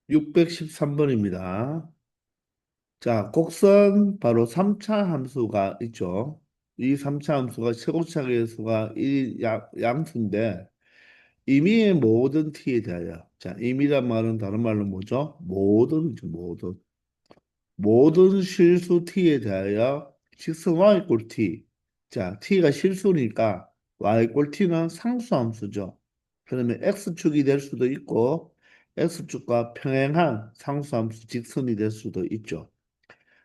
613번입니다. 자, 곡선 바로 3차 함수가 있죠. 이 3차 함수가 최고차계의 수가 이 양수인데 임의의 모든 t에 대하여 자, 임의란 말은 다른 말로 뭐죠? 모든이죠, 모든. 모든 실수 t에 대하여 직선 y 꼴 t. 자, t가 실수니까 y 꼴 t는 상수함수죠. 그러면 x축이 될 수도 있고 x축과 평행한 상수함수 직선이 될 수도 있죠.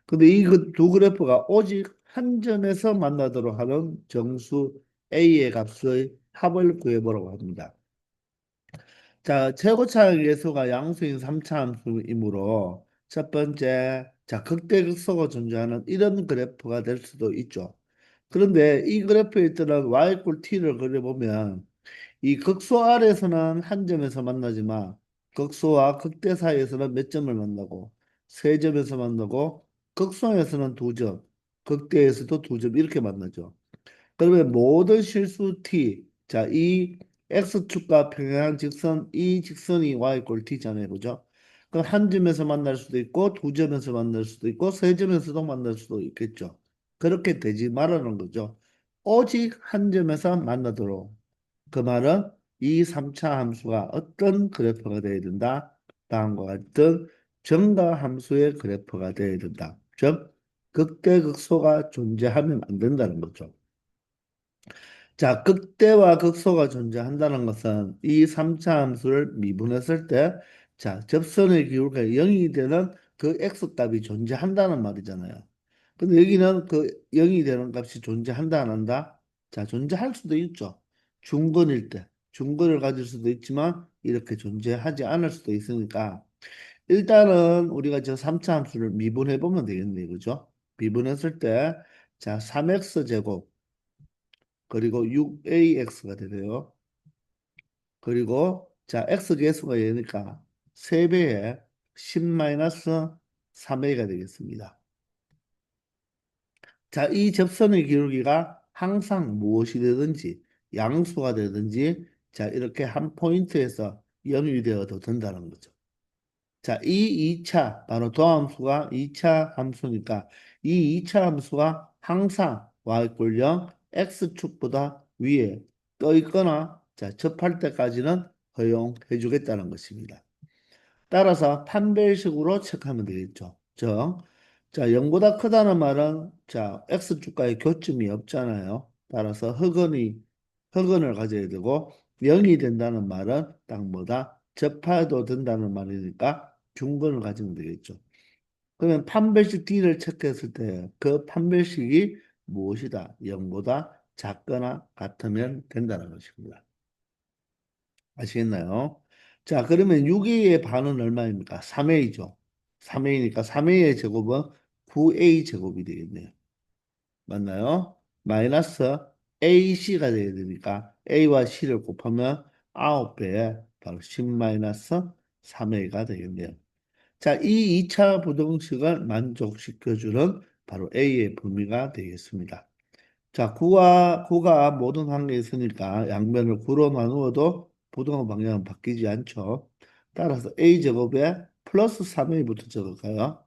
근데 이 두 그래프가 오직 한 점에서 만나도록 하는 정수 A의 값의 합을 구해보라고 합니다. 자, 최고차의 예수가 양수인 3차 함수이므로 첫 번째, 자, 극대극소가 존재하는 이런 그래프가 될 수도 있죠. 그런데 이 그래프에 있던 y 꼴 t를 그려보면 이 극소 아래에서는 한 점에서 만나지만 극소와 극대 사이에서는 몇 점을 만나고 세 점에서 만나고 극소에서는 두 점, 극대에서도 두 점 이렇게 만나죠. 그러면 모든 실수 t, 자, 이 x축과 평행한 직선, 이 직선이 y 꼴 t잖아요, 그죠? 그럼 한 점에서 만날 수도 있고 두 점에서 만날 수도 있고 세 점에서도 만날 수도 있겠죠. 그렇게 되지 말라는 거죠. 오직 한 점에서 만나도록. 그 말은 이 3차 함수가 어떤 그래프가 되어야 된다? 다음과 같은 정가 함수의 그래프가 되어야 된다. 즉, 극대극소가 존재하면 안 된다는 거죠. 자, 극대와 극소가 존재한다는 것은 이 3차 함수를 미분했을 때, 자, 접선의 기울기가 0이 되는 그 x값이 존재한다는 말이잖아요. 근데 여기는 그 0이 되는 값이 존재한다, 안 한다? 자, 존재할 수도 있죠. 중근일 때. 중근을 가질 수도 있지만 이렇게 존재하지 않을 수도 있으니까 일단은 우리가 저 3차 함수를 미분해 보면 되겠네요. 그죠? 미분했을 때, 자, 3x 제곱 그리고 6ax가 되네요. 그리고 자, x 개수가 얘니까 3배에 10-3a가 되겠습니다. 자, 이 접선의 기울기가 항상 무엇이 되든지 양수가 되든지 자, 이렇게 한 포인트에서 영이 되어도 된다는 거죠. 자, 이 2차 바로 도함수가 2차 함수니까 이 2차 함수가 항상 y꼴 0 x축보다 위에 떠 있거나 자, 접할 때까지는 허용해 주겠다는 것입니다. 따라서 판별식으로 체크하면 되겠죠. 자, 0보다 크다는 말은 자, x축과의 교점이 없잖아요. 따라서 흑은을 가져야 되고 0이 된다는 말은 딱 뭐다? 접해도 된다는 말이니까 중근을 가지면 되겠죠. 그러면 판별식 D를 체크했을 때 그 판별식이 무엇이다? 0보다 작거나 같으면 된다는 것입니다. 아시겠나요? 자, 그러면 6A의 반은 얼마입니까? 3A죠. 3A니까 3A의 제곱은 9A 제곱이 되겠네요. 맞나요? 마이너스 AC가 돼야 되니까 A와 C를 곱하면 9배에 바로 10-3A가 되겠네요. 자, 이 2차 부등식을 만족시켜주는 바로 A의 범위가 되겠습니다. 자, 구가 모든 항에 있으니까 양변을 구로 나누어도 부등호 방향은 바뀌지 않죠. 따라서 A제곱에 플러스 3A부터 적을까요?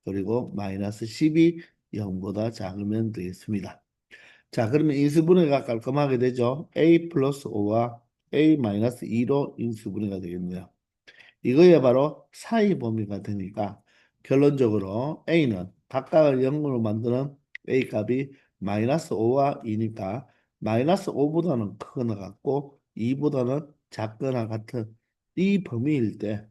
그리고 마이너스 10이 0보다 작으면 되겠습니다. 자, 그러면 인수분해가 깔끔하게 되죠. A 플러스 5와 A 마이너스 2로 인수분해가 되겠네요. 이거에 바로 사이 범위가 되니까 결론적으로 A는 각각을 0으로 만드는 A 값이 마이너스 5와 2니까 마이너스 5보다는 크거나 같고 2보다는 작거나 같은 이 범위일 때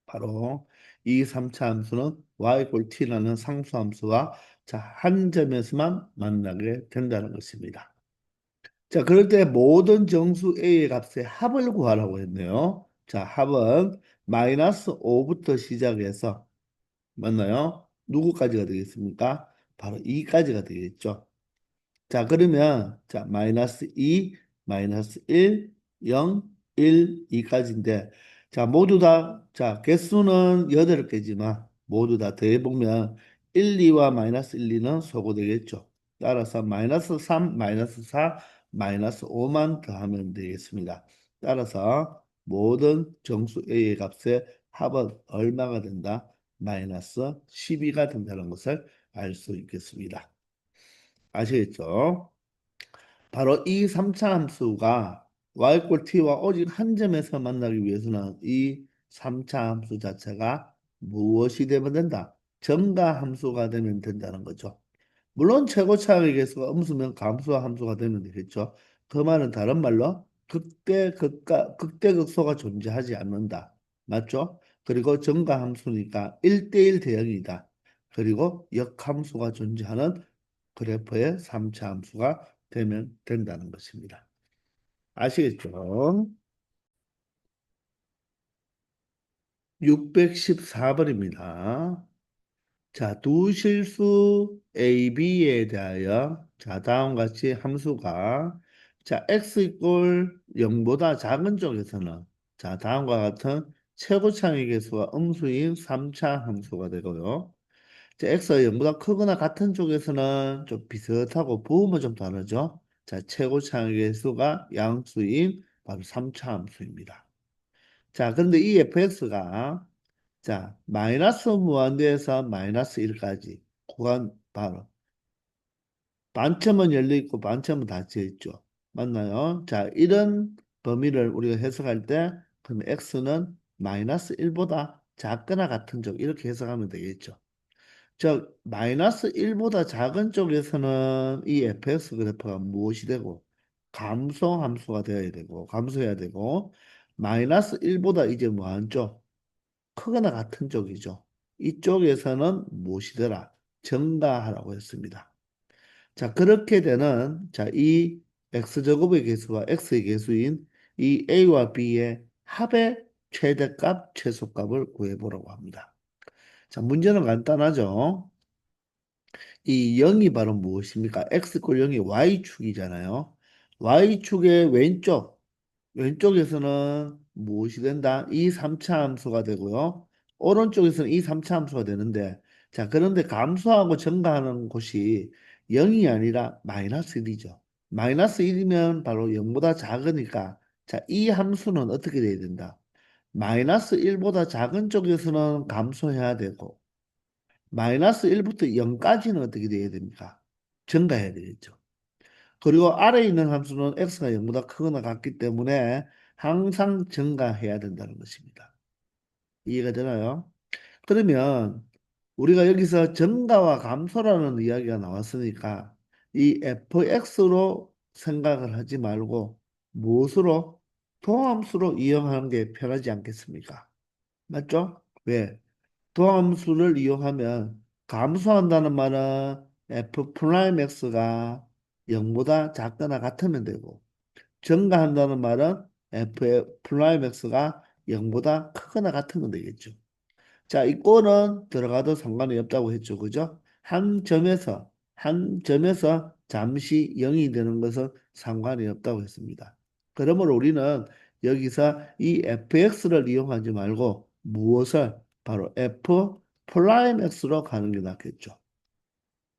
바로 이 3차 함수는 y 꼴 t라는 상수함수가 자, 한 점에서만 만나게 된다는 것입니다. 자, 그럴 때 모든 정수 A의 값의 합을 구하라고 했네요. 자, 합은 마이너스 5부터 시작해서 맞나요? 누구까지가 되겠습니까? 바로 2까지가 되겠죠. 자, 그러면 자, 마이너스 2, 마이너스 1, 0, 1, 2까지인데 자, 모두 다 자, 개수는 8개지만 모두 다 더해보면 1, 2와 마이너스 1, 2는 소거되겠죠. 따라서 마이너스 3, 마이너스 4, 마이너스 5만 더하면 되겠습니다. 따라서 모든 정수 A의 값의 합은 얼마가 된다? 마이너스 12가 된다는 것을 알 수 있겠습니다. 아시겠죠? 바로 이 3차 함수가 y꼴 t와 오직 한 점에서 만나기 위해서는 이 3차 함수 자체가 무엇이 되면 된다? 증가 함수가 되면 된다는 거죠. 물론 최고차의 계수가 음수면 감수와 함수가 되면 되겠죠. 그 말은 다른 말로 극대극소가 존재하지 않는다. 맞죠? 그리고 증가 함수니까 1대1 대응이다. 그리고 역함수가 존재하는 그래프의 3차 함수가 되면 된다는 것입니다. 아시겠죠? 614번입니다. 자, 두 실수 A, B에 대하여 자, 다음과 같이 함수가 자, x 이꼴 0보다 작은 쪽에서는 자, 다음과 같은 최고차의 계수가 음수인 3차 함수가 되고요. 자, x가 0보다 크거나 같은 쪽에서는 좀 비슷하고 부음은 좀 다르죠. 자, 최고차의 계수가 양수인 바로 3차 함수입니다. 자, 그런데 이 fx가 자, 마이너스 무한대에서 마이너스 1까지 구간 바로 반점은 열려 있고 반점은 닫혀 있죠. 맞나요? 자, 이런 범위를 우리가 해석할 때 그럼 x는 마이너스 1보다 작거나 같은 쪽 이렇게 해석하면 되겠죠. 즉 마이너스 1보다 작은 쪽에서는 이 fx 그래프가 무엇이 되고 감소함수가 되어야 되고 감소해야 되고 마이너스 1보다 이제 뭐한 쪽 크거나 같은 쪽이죠. 이쪽에서는 무엇이더라? 증가하라고 했습니다. 자, 그렇게 되는 자, 이 x제곱의 개수와 x의 개수인 이 a와 b의 합의 최대값, 최소값을 구해보라고 합니다. 자, 문제는 간단하죠. 이 0이 바로 무엇입니까? x꼴 0이 y축이잖아요. y축의 왼쪽에서는 무엇이 된다? 이 3차 함수가 되고요. 오른쪽에서는 이 3차 함수가 되는데 자, 그런데 감소하고 증가하는 곳이 0이 아니라 마이너스 1이죠. 마이너스 1이면 바로 0보다 작으니까 자, 이 함수는 어떻게 돼야 된다? 마이너스 1보다 작은 쪽에서는 감소해야 되고 마이너스 1부터 0까지는 어떻게 돼야 됩니까? 증가해야 되겠죠. 그리고 아래에 있는 함수는 x가 0보다 크거나 같기 때문에 항상 증가해야 된다는 것입니다. 이해가 되나요? 그러면 우리가 여기서 증가와 감소라는 이야기가 나왔으니까 이 fx로 생각을 하지 말고 무엇으로? 도함수로 이용하는 게 편하지 않겠습니까? 맞죠? 왜? 도함수를 이용하면 감소한다는 말은 f 프라임 x가 0보다 작거나 같으면 되고 증가한다는 말은 f 프라임 x가 0보다 크거나 같으면 되겠죠. 자, 이 꼴은 들어가도 상관이 없다고 했죠. 그죠? 한 점에서 잠시 0이 되는 것은 상관이 없다고 했습니다. 그러므로 우리는 여기서 이 fx를 이용하지 말고 무엇을 바로 f 프라임 x로 가는 게 낫겠죠.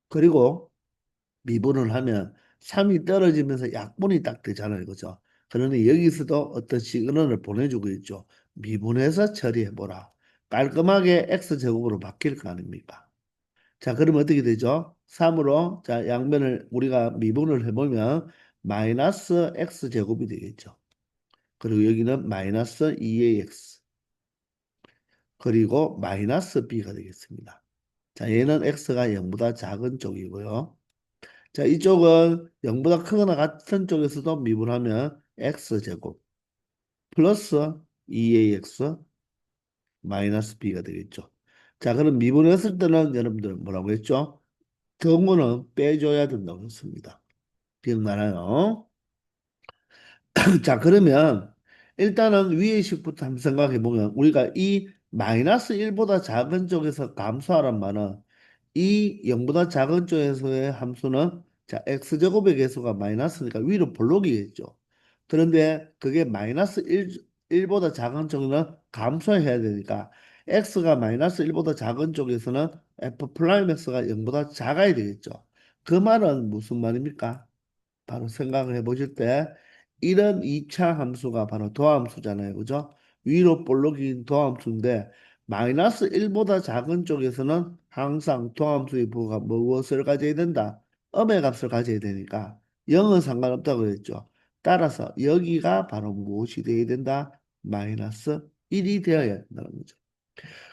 그리고 미분을 하면 3이 떨어지면서 약분이 딱 되잖아요. 그죠? 그러니 여기서도 어떤 시그널을 보내주고 있죠. 미분해서 처리해보라. 깔끔하게 x제곱으로 바뀔 거 아닙니까? 자, 그러면 어떻게 되죠? 3으로 자, 양변을 우리가 미분을 해보면 마이너스 x제곱이 되겠죠. 그리고 여기는 마이너스 2ax 그리고 마이너스 b가 되겠습니다. 자, 얘는 x가 0보다 작은 쪽이고요. 자, 이쪽은 0보다 크거나 같은 쪽에서도 미분하면 x제곱 플러스 2ax 마이너스 b가 되겠죠. 자, 그럼 미분했을 때는 여러분들 뭐라고 했죠? 경우는 빼줘야 된다고 했습니다. 기억나나요? 자, 그러면 일단은 위의 식부터 한번 생각해 보면 우리가 이 마이너스 1보다 작은 쪽에서 감소하란 말은 이 0보다 작은 쪽에서의 함수는 자, x제곱의 개수가 마이너스니까 위로 볼록이겠죠. 그런데 그게 마이너스 1보다 작은 쪽은 감소해야 되니까 x가 마이너스 1보다 작은 쪽에서는 f 프라임 x가 0보다 작아야 되겠죠. 그 말은 무슨 말입니까? 바로 생각을 해보실 때 이런 2차 함수가 바로 도함수잖아요. 그죠? 위로 볼록인 도함수인데 마이너스 1보다 작은 쪽에서는 항상 도함수의 부호가 무엇을 가져야 된다? 음의 값을 가져야 되니까 0은 상관없다고 그랬죠. 따라서 여기가 바로 무엇이 되어야 된다? 마이너스 1이 되어야 된다는 거죠.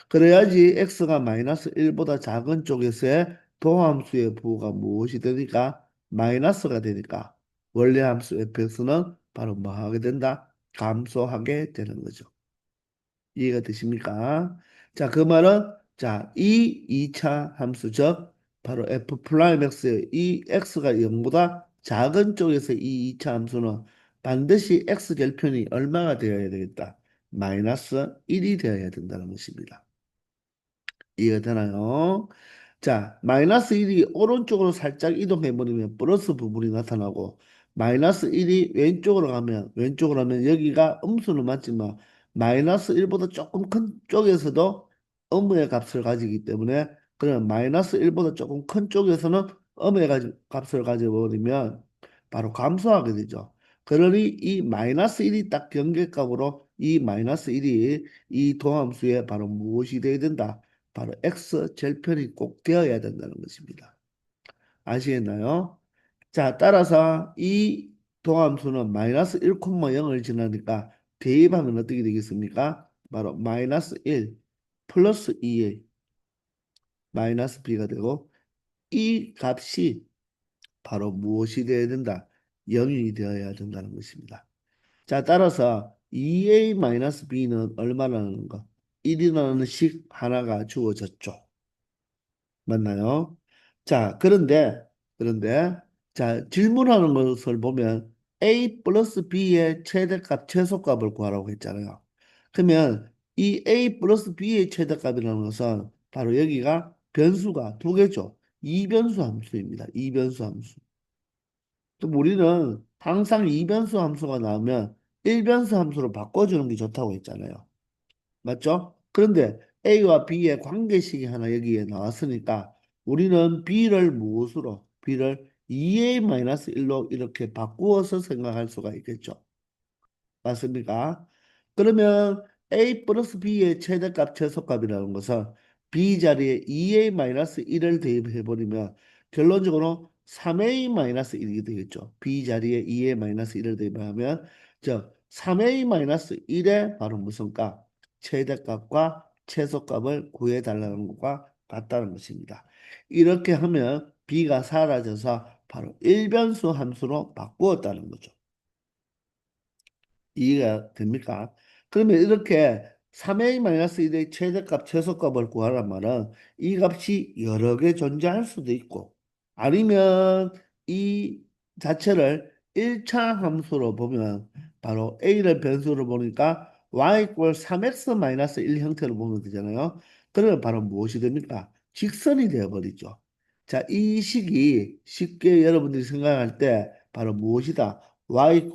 그래야지 x가 마이너스 1보다 작은 쪽에서의 도함수의 부호가 무엇이 되니까 마이너스가 되니까 원래 함수 fx는 바로 뭐 하게 된다? 감소하게 되는 거죠. 이해가 되십니까? 자, 그 말은 자, 이 2차 함수 즉 바로 f 프라임 x의 이 x가 0보다 작은 쪽에서 이 2차 함수는 반드시 x 결편이 얼마가 되어야 되겠다? 마이너스 1이 되어야 된다는 것입니다. 이해가 되나요? 자, 마이너스 1이 오른쪽으로 살짝 이동해버리면 플러스 부분이 나타나고 마이너스 1이 왼쪽으로 가면 여기가 음수는 맞지만 마이너스 1보다 조금 큰 쪽에서도 음의 값을 가지기 때문에 그러면 마이너스 1보다 조금 큰 쪽에서는 값을 가져버리면 바로 감소하게 되죠. 그러니 이 마이너스 1이 딱 경계값으로 이 마이너스 1이 이 도함수에 바로 무엇이 돼야 된다? 바로 x 절편이 꼭 되어야 된다는 것입니다. 아시겠나요? 자, 따라서 이 도함수는 마이너스 1,0을 지나니까 대입하면 어떻게 되겠습니까? 바로 마이너스 1 플러스 2의 마이너스 b가 되고 이 값이 바로 무엇이 되어야 된다? 0이 되어야 된다는 것입니다. 자, 따라서 2a-b는 얼마라는 거? 1이라는 식 하나가 주어졌죠. 맞나요? 자, 그런데, 자, 질문하는 것을 보면 A 플러스 B의 최대값, 최소값을 구하라고 했잖아요. 그러면 이 A 플러스 B의 최대값이라는 것은 바로 여기가 변수가 두 개죠. 이변수 함수입니다. 이변수 함수. 또 우리는 항상 이변수 함수가 나오면 일변수 함수로 바꿔주는 게 좋다고 했잖아요. 맞죠? 그런데 A와 B의 관계식이 하나 여기에 나왔으니까 우리는 B를 2A-1로 이렇게 바꾸어서 생각할 수가 있겠죠. 맞습니까? 그러면 A 플러스 B의 최대값, 최소값이라는 것은 B 자리에 2A-1을 대입해버리면 결론적으로 3A-1이 되겠죠. B 자리에 2A-1을 대입하면 저 3A-1의 바로 무슨 값? 최대값과 최소값을 구해달라는 것과 같다는 것입니다. 이렇게 하면 B가 사라져서 바로 일변수 함수로 바꾸었다는 거죠. 이해가 됩니까? 그러면 이렇게 3a-1의 최대값, 최소값을 구하란 말은 이 값이 여러 개 존재할 수도 있고 아니면 이 자체를 1차 함수로 보면 바로 a를 변수로 보니까 y = 3x-1 형태로 보면 되잖아요. 그러면 바로 무엇이 됩니까? 직선이 되어버리죠. 자, 이 식이 쉽게 여러분들이 생각할 때 바로 무엇이다? y =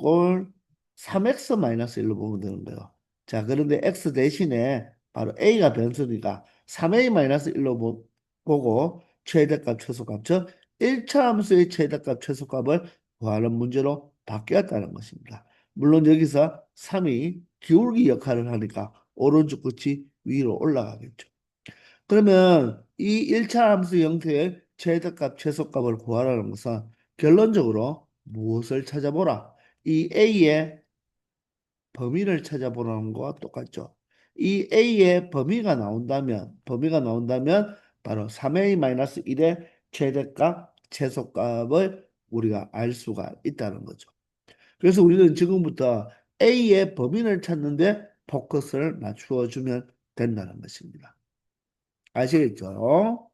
3x-1로 보면 되는 거예요. 자, 그런데 x 대신에 바로 a가 변수니까 3a-1로 보고 최대값, 최소값, 즉 1차 함수의 최대값, 최소값을 구하는 문제로 바뀌었다는 것입니다. 물론 여기서 3이 기울기 역할을 하니까 오른쪽 끝이 위로 올라가겠죠. 그러면 이 1차 함수 형태의 최대값, 최소값을 구하라는 것은 결론적으로 무엇을 찾아보라? 이 a의 범위를 찾아보라는 거와 똑같죠. 이 A의 범위가 나온다면 바로 3A-1의 최대값, 최소값을 우리가 알 수가 있다는 거죠. 그래서 우리는 지금부터 A의 범위를 찾는데 포커스를 맞추어 주면 된다는 것입니다. 아시겠죠?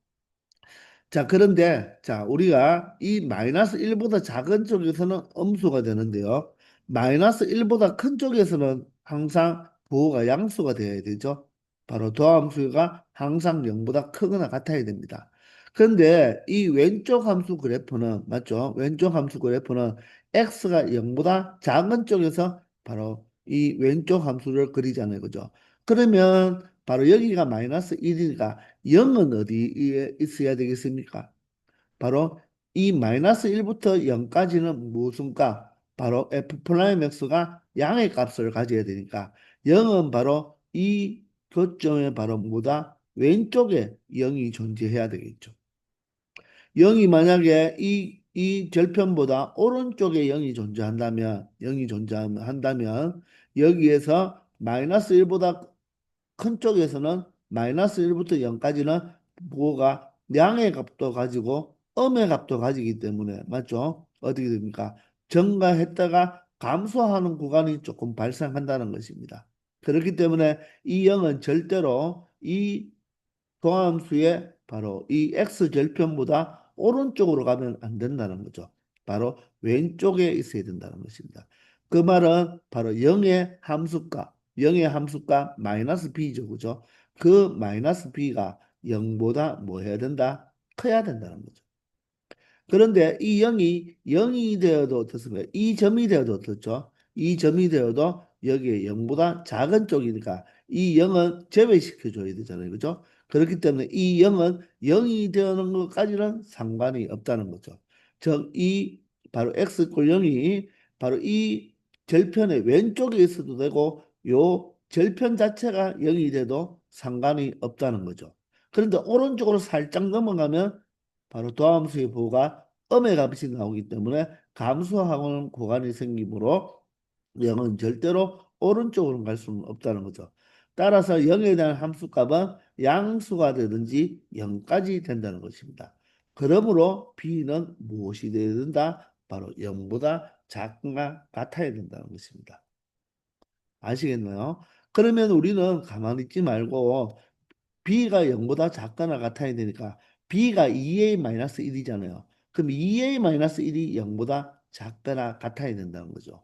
자, 그런데, 자, 우리가 이 마이너스 1보다 작은 쪽에서는 음수가 되는데요. 마이너스 1보다 큰 쪽에서는 항상 부호가 양수가 되어야 되죠. 바로 도함수가 항상 0보다 크거나 같아야 됩니다. 그런데 이 왼쪽 함수 그래프는, 맞죠? 왼쪽 함수 그래프는 x가 0보다 작은 쪽에서 바로 이 왼쪽 함수를 그리잖아요. 그죠? 그러면 바로 여기가 마이너스 1이니까 0은 어디에 있어야 되겠습니까? 바로 이 마이너스 1부터 0까지는 무슨 값? 바로 f 프라임 x가 양의 값을 가져야 되니까 0은 바로 이 교점의 바로 뭐다? 왼쪽에 0이 존재해야 되겠죠. 0이 만약에 이 절편보다 오른쪽에 0이 존재한다면, 0이 존재한다면, 여기에서 마이너스 1보다 큰 쪽에서는 마이너스 1부터 0까지는 부호가 양의 값도 가지고 음의 값도 가지기 때문에 맞죠? 어떻게 됩니까? 증가했다가 감소하는 구간이 조금 발생한다는 것입니다. 그렇기 때문에 이 0은 절대로 이 도함수의 바로 이 x절편보다 오른쪽으로 가면 안 된다는 거죠. 바로 왼쪽에 있어야 된다는 것입니다. 그 말은 바로 0의 함수값, 0의 함수값 마이너스 b죠. 그죠? 그 마이너스 b가 0보다 뭐 해야 된다? 커야 된다는 거죠. 그런데 이 0이 되어도 어떻습니까? 이 점이 되어도 어떻죠? 이 점이 되어도 여기에 0보다 작은 쪽이니까 이 0은 제외시켜줘야 되잖아요. 그죠? 그렇기 때문에 이 0은 0이 되는 것까지는 상관이 없다는 거죠. 즉, 이 바로 x 꼴 0이 바로 이 절편의 왼쪽에 있어도 되고 요 절편 자체가 0이 돼도 상관이 없다는 거죠. 그런데 오른쪽으로 살짝 넘어가면 바로 도함수의 부호가 음의 값이 나오기 때문에 감소하는 구간이 생기므로 0은 절대로 오른쪽으로 갈 수는 없다는 거죠. 따라서 0에 대한 함수값은 양수가 되든지 0까지 된다는 것입니다. 그러므로 b는 무엇이 되어야 된다? 바로 0보다 작거나 같아야 된다는 것입니다. 아시겠나요? 그러면 우리는 가만히 있지 말고 b가 0보다 작거나 같아야 되니까 b가 2a-1이잖아요. 그럼 2a-1이 0보다 작거나 같아야 된다는 거죠.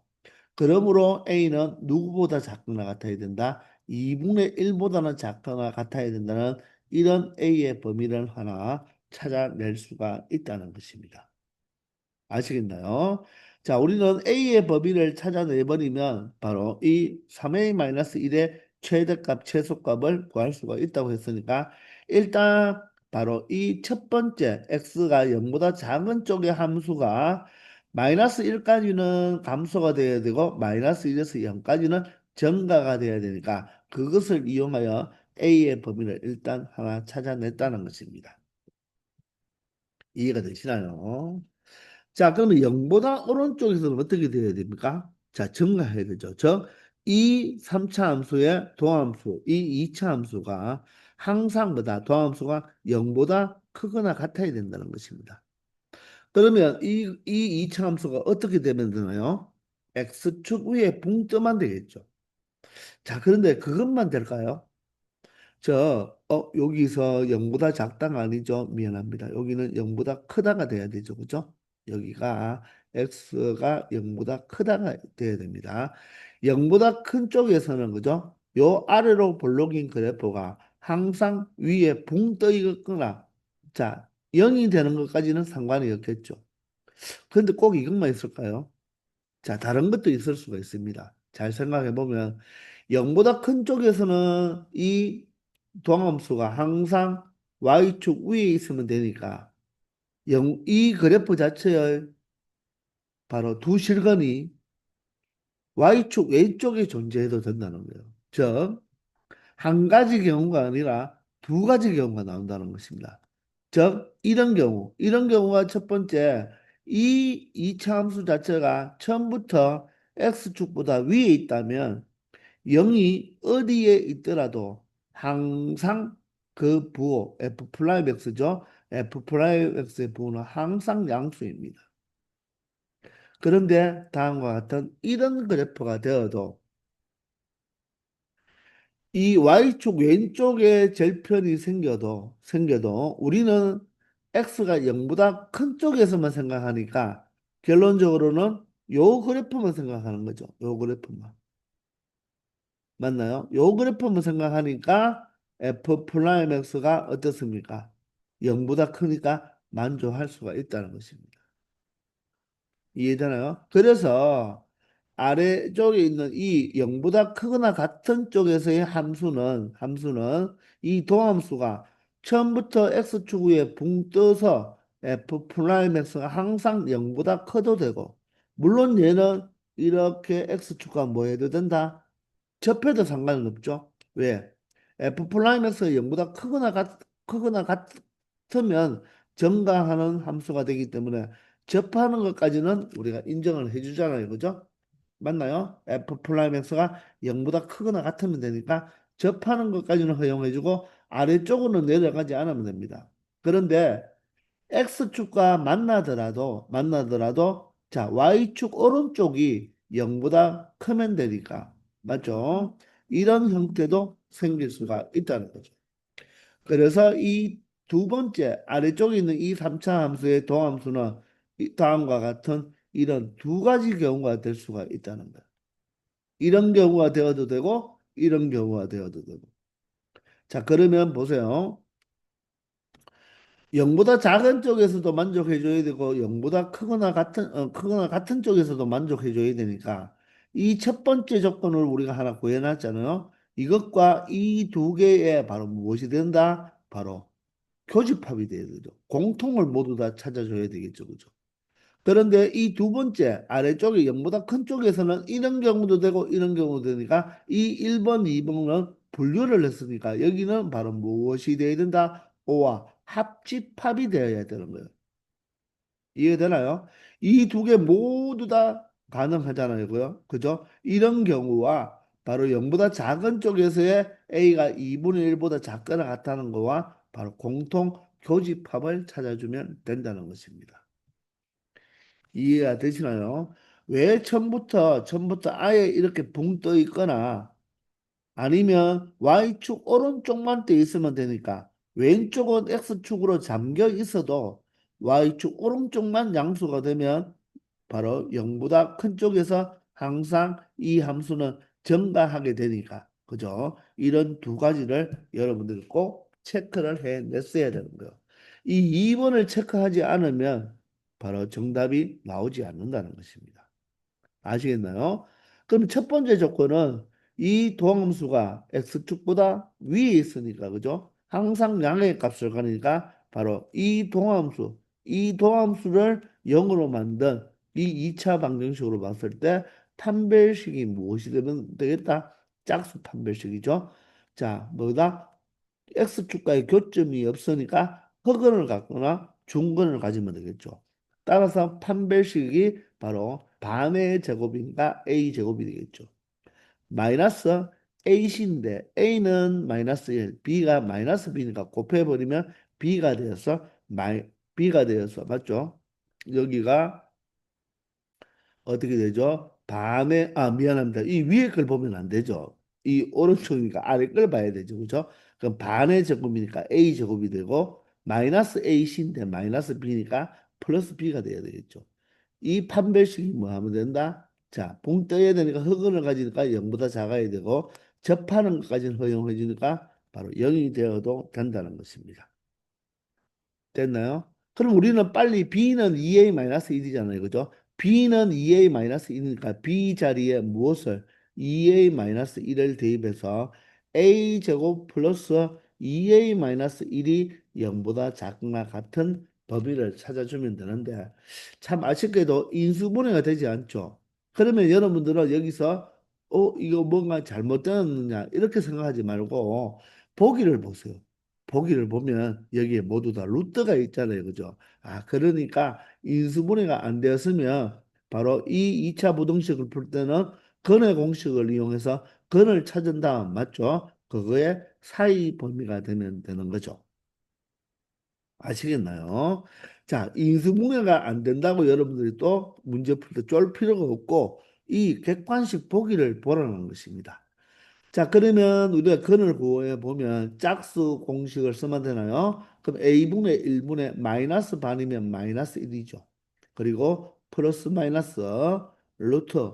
그러므로 a는 누구보다 작거나 같아야 된다? 2분의 1보다는 작거나 같아야 된다는 이런 a의 범위를 하나 찾아낼 수가 있다는 것입니다. 아시겠나요? 자, 우리는 A의 범위를 찾아내버리면 바로 이 3A-1의 최대값, 최소값을 구할 수가 있다고 했으니까 일단 바로 이 첫 번째 X가 0보다 작은 쪽의 함수가 마이너스 1까지는 감소가 돼야 되고 마이너스 1에서 0까지는 증가가 돼야 되니까 그것을 이용하여 A의 범위를 일단 하나 찾아냈다는 것입니다. 이해가 되시나요? 자, 그러면 0보다 오른쪽에서는 어떻게 돼야 됩니까? 자, 증가해야 되죠. 즉, 이 3차 함수의 도함수, 이 2차 함수가 항상 뭐다? 도함수가 0보다 크거나 같아야 된다는 것입니다. 그러면 이 2차 함수가 어떻게 되면 되나요? x축 위에 붕 뜨면 되겠죠. 자, 그런데 그것만 될까요? 여기서 0보다 작다가 아니죠. 미안합니다. 여기는 0보다 크다가 돼야 되죠. 그죠? 여기가 x가 0보다 크다가 돼야 됩니다. 0보다 큰 쪽에서는 그죠? 요 아래로 볼록인 그래프가 항상 위에 붕 떠 있거나 자, 0이 되는 것까지는 상관이 없겠죠. 그런데 꼭 이것만 있을까요? 자, 다른 것도 있을 수가 있습니다. 잘 생각해 보면 0보다 큰 쪽에서는 이 도함수가 항상 y축 위에 있으면 되니까 이 그래프 자체의 바로 두 실근이 y축 왼쪽에 존재해도 된다는 거예요. 즉, 한 가지 경우가 아니라 두 가지 경우가 나온다는 것입니다. 즉, 이런 경우가 첫 번째, 이 이차 함수 자체가 처음부터 x축보다 위에 있다면 0이 어디에 있더라도 항상 그 부호 f 프라임 x죠. f 프라임 x의 부호는 항상 양수입니다. 그런데 다음과 같은 이런 그래프가 되어도 이 y축 왼쪽에 절편이 생겨도 우리는 x가 0보다 큰 쪽에서만 생각하니까 결론적으로는 요 그래프만 생각하는 거죠. 요 그래프만. 맞나요? 요 그래프만 생각하니까 f 프라임 x가 어떻습니까? 0보다 크니까 만족할 수가 있다는 것입니다. 이해되나요? 그래서 아래쪽에 있는 이 0보다 크거나 같은 쪽에서의 함수는 이 도함수가 처음부터 x축 위에 붕 떠서 f 프라임 x가 항상 0보다 커도 되고 물론 얘는 이렇게 x축과 뭐 해도 된다? 접해도 상관은 없죠. 왜? F 플라임에서 0보다 크거나 같으면 증가하는 함수가 되기 때문에 접하는 것까지는 우리가 인정을 해주잖아요. 그죠? 맞나요? F 플라임x가 0보다 크거나 같으면 되니까 접하는 것까지는 허용해주고 아래쪽으로 내려가지 않으면 됩니다. 그런데 X축과 만나더라도 자, Y축 오른쪽이 0보다 크면 되니까 맞죠? 이런 형태도 생길 수가 있다는 거죠. 그래서 이 두 번째 아래쪽에 있는 이 3차 함수의 도함수는 이 다음과 같은 이런 두 가지 경우가 될 수가 있다는 거예요. 이런 경우가 되어도 되고 이런 경우가 되어도 되고. 자, 그러면 보세요. 0보다 작은 쪽에서도 만족해줘야 되고 0보다 크거나 같은 쪽에서도 만족해줘야 되니까 이 첫 번째 조건을 우리가 하나 구해놨잖아요. 이것과 이 두 개의 바로 무엇이 된다? 바로 교집합이 돼야 되죠. 공통을 모두 다 찾아줘야 되겠죠. 그죠? 그런데 이 두 번째 아래쪽에 0보다 큰 쪽에서는 이런 경우도 되고 이런 경우도 되니까 이 1번, 2번은 분류를 했으니까 여기는 바로 무엇이 되어야 된다? O와 합집합이 되어야 되는 거예요. 이해되나요? 이 두 개 모두 다 가능하잖아요. 그죠? 이런 경우와 바로 0보다 작은 쪽에서의 A가 2분의 1보다 작거나 같다는 거와 바로 공통 교집합을 찾아주면 된다는 것입니다. 이해가 되시나요? 왜 처음부터 아예 이렇게 붕 떠 있거나 아니면 Y축 오른쪽만 떠 있으면 되니까 왼쪽은 X축으로 잠겨 있어도 Y축 오른쪽만 양수가 되면 바로 0보다 큰 쪽에서 항상 이 함수는 증가하게 되니까 그죠? 이런 두 가지를 여러분들이 꼭 체크를 해냈어야 되는 거예요. 이 2번을 체크하지 않으면 바로 정답이 나오지 않는다는 것입니다. 아시겠나요? 그럼 첫 번째 조건은 이 도함수가 x축보다 위에 있으니까 그죠? 항상 양의 값을 가니까 바로 이 도함수를 0으로 만든 이 2차 방정식으로 봤을 때 판별식이 무엇이 되면 되겠다? 짝수 판별식이죠. 자, 뭐다? X축과의 교점이 없으니까 흑은을 갖거나 중근을 가지면 되겠죠. 따라서 판별식이 바로 반의 제곱이니까 A 제곱이 되겠죠. 마이너스 AC인데 A는 마이너스 1, B가 마이너스 B니까 곱해버리면 B가 되어서 맞죠? 여기가 어떻게 되죠? 미안합니다. 이 위에 걸 보면 안 되죠. 이 오른쪽이니까 아래 걸 봐야 되죠. 그죠? 그럼 반의 제곱이니까 A 제곱이 되고, 마이너스 AC인데 마이너스 B니까 플러스 B가 돼야 되겠죠. 이 판별식이 뭐 하면 된다? 자, 붕 떠야 되니까 흑은을 가지니까 0보다 작아야 되고, 접하는 것까지는 허용해 주니까 바로 0이 되어도 된다는 것입니다. 됐나요? 그럼 우리는 빨리 B는 2A-1이잖아요. 그죠? B는 2A-1이니까 B 자리에 무엇을 2A-1을 대입해서 A제곱 플러스 2A-1이 0보다 작거나 같은 범위를 찾아주면 되는데 참 아쉽게도 인수분해가 되지 않죠. 그러면 여러분들은 여기서 이거 뭔가 잘못되었느냐 이렇게 생각하지 말고 보기를 보세요. 보기를 보면 여기에 모두 다 루트가 있잖아요. 그죠? 아, 그러니까 인수분해가 안 되었으면 바로 이 2차 부등식을 풀 때는 근의 공식을 이용해서 근을 찾은 다음 맞죠? 그거의 사이 범위가 되면 되는 거죠. 아시겠나요? 자, 인수분해가 안 된다고 여러분들이 또 문제 풀 때 쫄 필요가 없고 이 객관식 보기를 보라는 것입니다. 자, 그러면 우리가 근을 구해 보면 짝수 공식을 쓰면 되나요? 그럼 A분의 1분의 마이너스 반이면 마이너스 1이죠. 그리고 플러스 마이너스 루트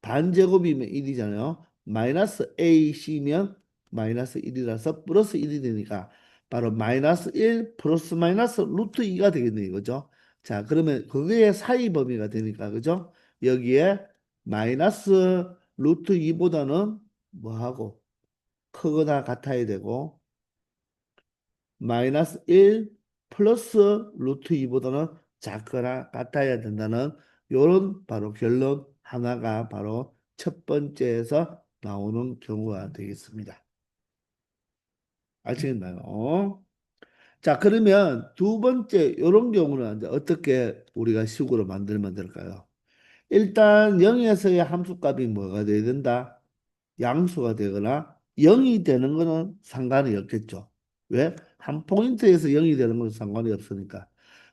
반제곱이면 1이잖아요. 마이너스 AC면 마이너스 1이라서 플러스 1이 되니까 바로 마이너스 1 플러스 마이너스 루트 2가 되겠네요. 그죠? 자, 그러면 그게 사이 범위가 되니까 그죠? 여기에 마이너스 루트 2보다는 뭐하고 크거나 같아야 되고 마이너스 1 플러스 루트 2보다는 작거나 같아야 된다는 요런 바로 결론 하나가 바로 첫 번째에서 나오는 경우가 되겠습니다. 아시겠나요? 자, 그러면 두 번째 이런 경우는 이제 어떻게 우리가 식으로 만들면 될까요? 일단 0에서의 함수값이 뭐가 돼야 된다? 양수가 되거나 0이 되는 거는 상관이 없겠죠. 왜? 한 포인트에서 0이 되는 건 상관이 없으니까.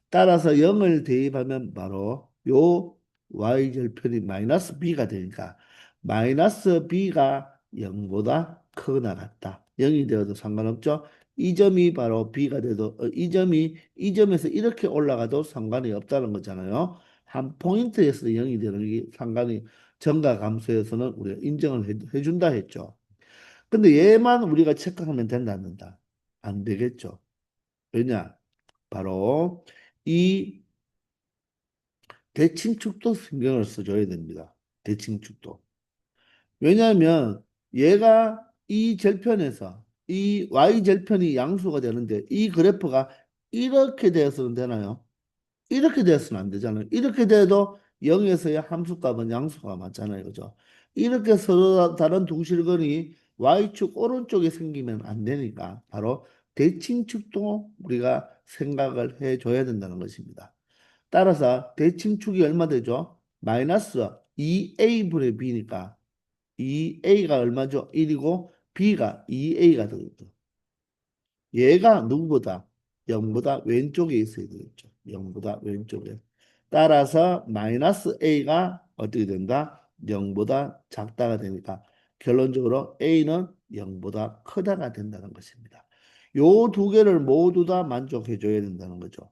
따라서 0을 대입하면 바로 요 y절편이 마이너스 b가 되니까 마이너스 b가 0보다 크거나 같다. 0이 되어도 상관없죠. 이 점이 바로 b가 돼도 이 점이 이 점에서 이렇게 올라가도 상관이 없다는 거잖아요. 한 포인트에서 0이 되는 게 상관이 정과 감소에서는 우리가 인정을 해준다 했죠. 근데 얘만 우리가 체크하면 된다 안 된다? 안 되겠죠. 왜냐? 바로 이 대칭축도 신경을 써줘야 됩니다. 대칭축도. 왜냐하면 얘가 이 절편에서 이 y절편이 양수가 되는데 이 그래프가 이렇게 되어서는 되나요? 이렇게 되어서는 안 되잖아요. 이렇게 돼도 0에서의 함수값은 양수가 맞잖아요. 그죠? 이렇게 서로 다른 두 실근이 y축 오른쪽에 생기면 안 되니까 바로 대칭축도 우리가 생각을 해줘야 된다는 것입니다. 따라서 대칭축이 얼마 되죠? 마이너스 2a분의 b니까 2a가 얼마죠? 1이고 b가 2a가 되겠죠. 얘가 누구보다 0보다 왼쪽에 있어야 되겠죠. 0보다 왼쪽에. 따라서 마이너스 a가 어떻게 된다? 0보다 작다가 되니까 결론적으로 a는 0보다 크다가 된다는 것입니다. 요 두 개를 모두 다 만족해 줘야 된다는 거죠.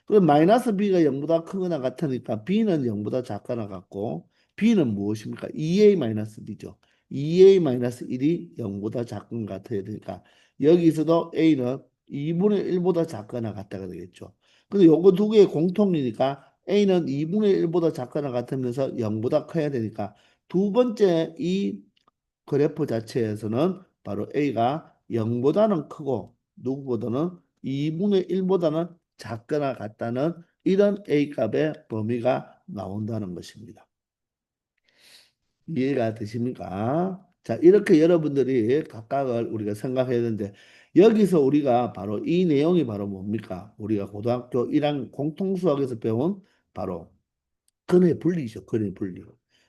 그럼 마이너스 b가 0보다 크거나 같으니까 b는 0보다 작거나 같고 b는 무엇입니까? 2a 마이너스 b죠. 2a 마이너스 1이 0보다 작은 것 같아야 되니까 여기서도 a는 2분의 1보다 작거나 같다가 되겠죠. 근데 요거 두 개의 공통이니까 a는 2분의 1보다 작거나 같으면서 0보다 커야 되니까 두 번째 이 그래프 자체에서는 바로 a가 0보다는 크고 누구보다는 2분의 1보다는 작거나 같다는 이런 a 값의 범위가 나온다는 것입니다. 이해가 되십니까? 자, 이렇게 여러분들이 각각을 우리가 생각해야 되는데 여기서 우리가 바로 이 내용이 바로 뭡니까? 우리가 고등학교 1학년 공통수학에서 배운 바로 근의 분리죠. 근의 분리.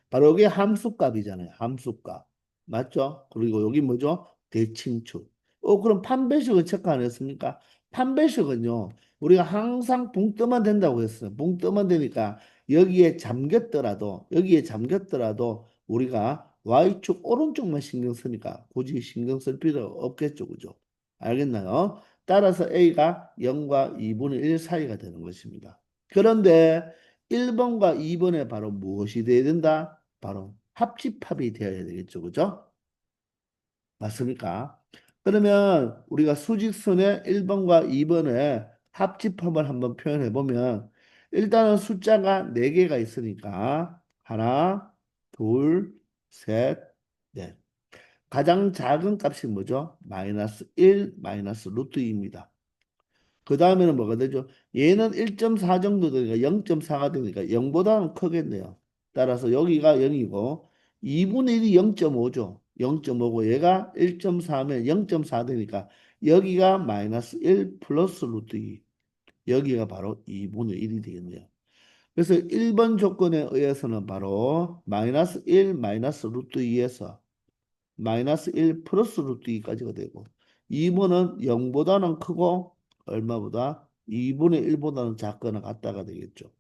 바로 이게 함수값이잖아요. 함수값. 맞죠? 그리고 여기 뭐죠? 대칭축. 그럼 판별식은 체크 안 했습니까? 판별식은요. 우리가 항상 붕 뜨면 된다고 했어요. 붕 뜨면 되니까 여기에 잠겼더라도 우리가 Y축 오른쪽만 신경 쓰니까 굳이 신경 쓸 필요 없겠죠. 그죠? 알겠나요? 따라서 A가 0과 2분의 1 사이가 되는 것입니다. 그런데 1번과 2번에 바로 무엇이 돼야 된다? 바로 합집합이 되어야 되겠죠. 그죠? 맞습니까? 그러면 우리가 수직선의 1번과 2번의 합집합을 한번 표현해 보면 일단은 숫자가 4개가 있으니까 하나, 둘, 셋, 넷. 가장 작은 값이 뭐죠? 마이너스 1, 마이너스 루트 2입니다. 그 다음에는 뭐가 되죠? 얘는 1.4 정도 되니까 0.4가 되니까 0보다는 크겠네요. 따라서 여기가 0이고 2분의 1이 0.5죠. 0.5고 얘가 1.4면 0.4 되니까 여기가 마이너스 1 플러스 루트 2. 여기가 바로 2분의 1이 되겠네요. 그래서 1번 조건에 의해서는 바로 마이너스 1 마이너스 루트 2에서 마이너스 1 플러스 루트 2까지가 되고 2번은 0보다는 크고 얼마보다 2분의 1보다는 작거나 같다가 되겠죠.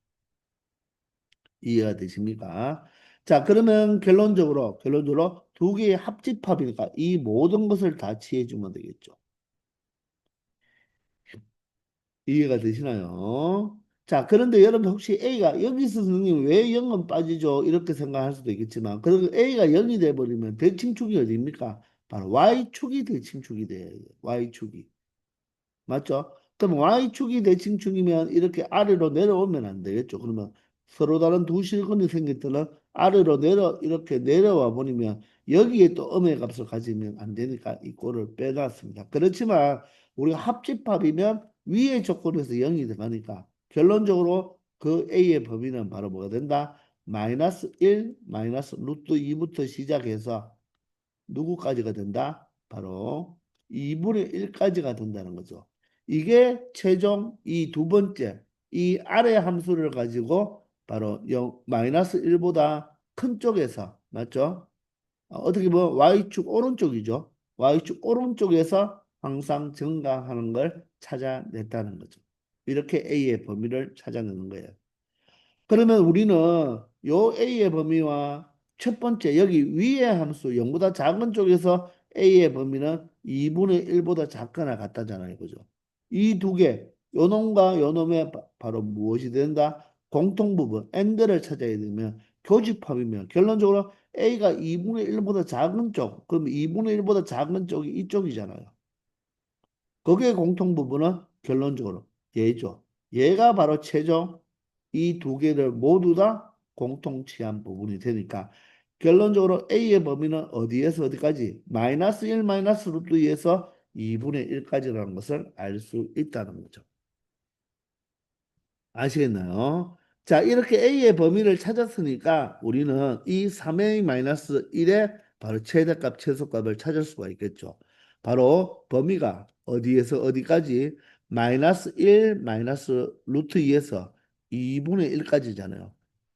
이해가 되십니까? 자, 그러면 결론적으로 두 개의 합집합이니까 이 모든 것을 다 취해주면 되겠죠. 이해가 되시나요? 자, 그런데 여러분 혹시 A가 여기서 선생님 왜 0은 빠지죠? 이렇게 생각할 수도 있겠지만 그리고 A가 0이 돼버리면 대칭축이 어디입니까? 바로 Y축이 대칭축이 돼요. Y축이. 맞죠? 그럼 Y축이 대칭축이면 이렇게 아래로 내려오면 안 되겠죠. 그러면 서로 다른 두 실근이 생길 때는 아래로 이렇게 내려와 버리면 여기에 또 음의 값을 가지면 안 되니까 이 꼴을 빼놨습니다. 그렇지만 우리가 합집합이면 위의 조건에서 0이 들어가니까 결론적으로 그 A의 범위는 바로 뭐가 된다? 마이너스 1, 마이너스 루트 2부터 시작해서 누구까지가 된다? 바로 2분의 1까지가 된다는 거죠. 이게 최종 이 두 번째, 이 아래 함수를 가지고 바로 0, 마이너스 1보다 큰 쪽에서, 맞죠? 어떻게 보면 Y축 오른쪽이죠. Y축 오른쪽에서 항상 증가하는 걸 찾아냈다는 거죠. 이렇게 A의 범위를 찾아내는 거예요. 그러면 우리는 요 A의 범위와 첫 번째 여기 위의 함수 0보다 작은 쪽에서 A의 범위는 2분의 1보다 작거나 같다잖아요. 그죠? 이 두 개, 요 놈과 요 놈의 바로 무엇이 된다? 공통 부분, n들을 찾아야 되면 교집합이면 결론적으로 A가 2분의 1보다 작은 쪽, 그럼 2분의 1보다 작은 쪽이 이쪽이잖아요. 거기에 공통 부분은 결론적으로 얘죠. 얘가 바로 최종 이 두 개를 모두 다 공통치한 부분이 되니까 결론적으로 A의 범위는 어디에서 어디까지? 마이너스 1 마이너스 루트 2에서 2분의 1까지라는 것을 알 수 있다는 거죠. 아시겠나요? 자, 이렇게 A의 범위를 찾았으니까 우리는 이 3A 마이너스 1의 바로 최대값, 최소값을 찾을 수가 있겠죠. 바로 범위가 어디에서 어디까지? 마이너스 1 마이너스 루트 2에서 2분의 1까지잖아요.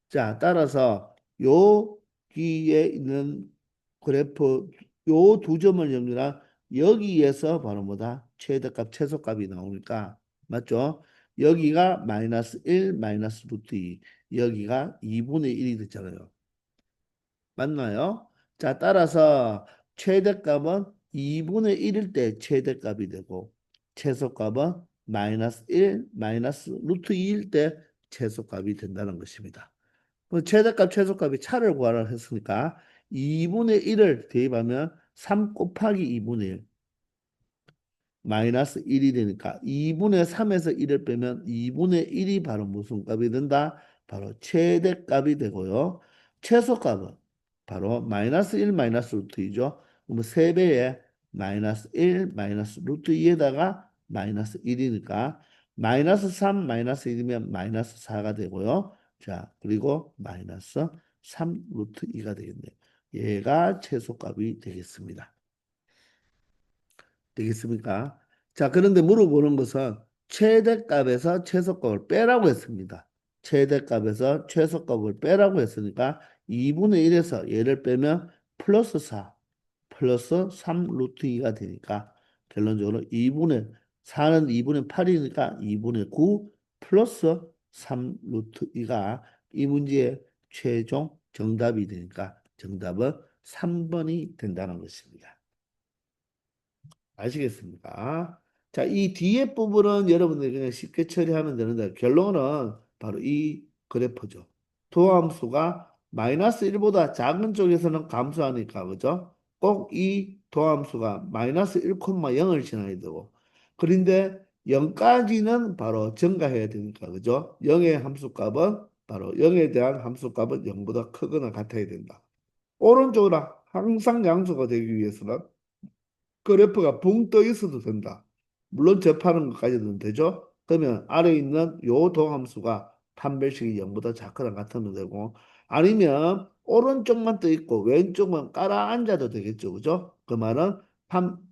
자, 따라서 여기에 있는 그래프 요 두 점을 연결한 여기에서 바로 뭐다? 최대값, 최소값이 나오니까 맞죠? 여기가 마이너스 1 마이너스 루트 2 여기가 2분의 1이 됐잖아요. 맞나요? 자, 따라서 최대값은 2분의 1일 때 최대값이 되고 최소값은 마이너스 1 마이너스 루트 2일 때 최소값이 된다는 것입니다. 그 최대값 최소값이 차를 구하라 했으니까 2분의 1을 대입하면 3 곱하기 2분의 1 마이너스 1이 되니까 2분의 3에서 1을 빼면 2분의 1이 바로 무슨 값이 된다? 바로 최대값이 되고요. 최소값은 바로 마이너스 1 마이너스 루트 2죠. 그러면 3배에 마이너스 1 마이너스 루트 2에다가 마이너스 1이니까 마이너스 3 마이너스 1이면 마이너스 4가 되고요. 자, 그리고 마이너스 3 루트 2가 되겠네요. 얘가 최소값이 되겠습니다. 되겠습니까? 자, 그런데 물어보는 것은 최대값에서 최소값을 빼라고 했습니다. 최대값에서 최소값을 빼라고 했으니까 2분의 1에서 얘를 빼면 플러스 4, 플러스 3 루트 2가 되니까 결론적으로 2분의 4는 2분의 8이니까 2분의 9 플러스 3 루트 2가 이 문제의 최종 정답이 되니까 정답은 3번이 된다는 것입니다. 아시겠습니까? 자, 이 뒤에 부분은 여러분들이 그냥 쉽게 처리하면 되는데 결론은 바로 이 그래프죠. 도함수가 마이너스 1보다 작은 쪽에서는 감소하니까 그죠? 꼭 이 도함수가 마이너스 1,0을 지나야 되고 그런데 0까지는 바로 증가해야 되니까 그죠? 0의 함수값은 바로 0에 대한 함수값은 0보다 크거나 같아야 된다. 오른쪽으로 항상 양수가 되기 위해서는 그래프가 붕 떠 있어도 된다. 물론 접하는 것까지는 되죠. 그러면 아래에 있는 요 도함수가 판별식이 0보다 작거나 같으면 되고 아니면 오른쪽만 떠 있고 왼쪽만 깔아앉아도 되겠죠. 그죠? 그 말은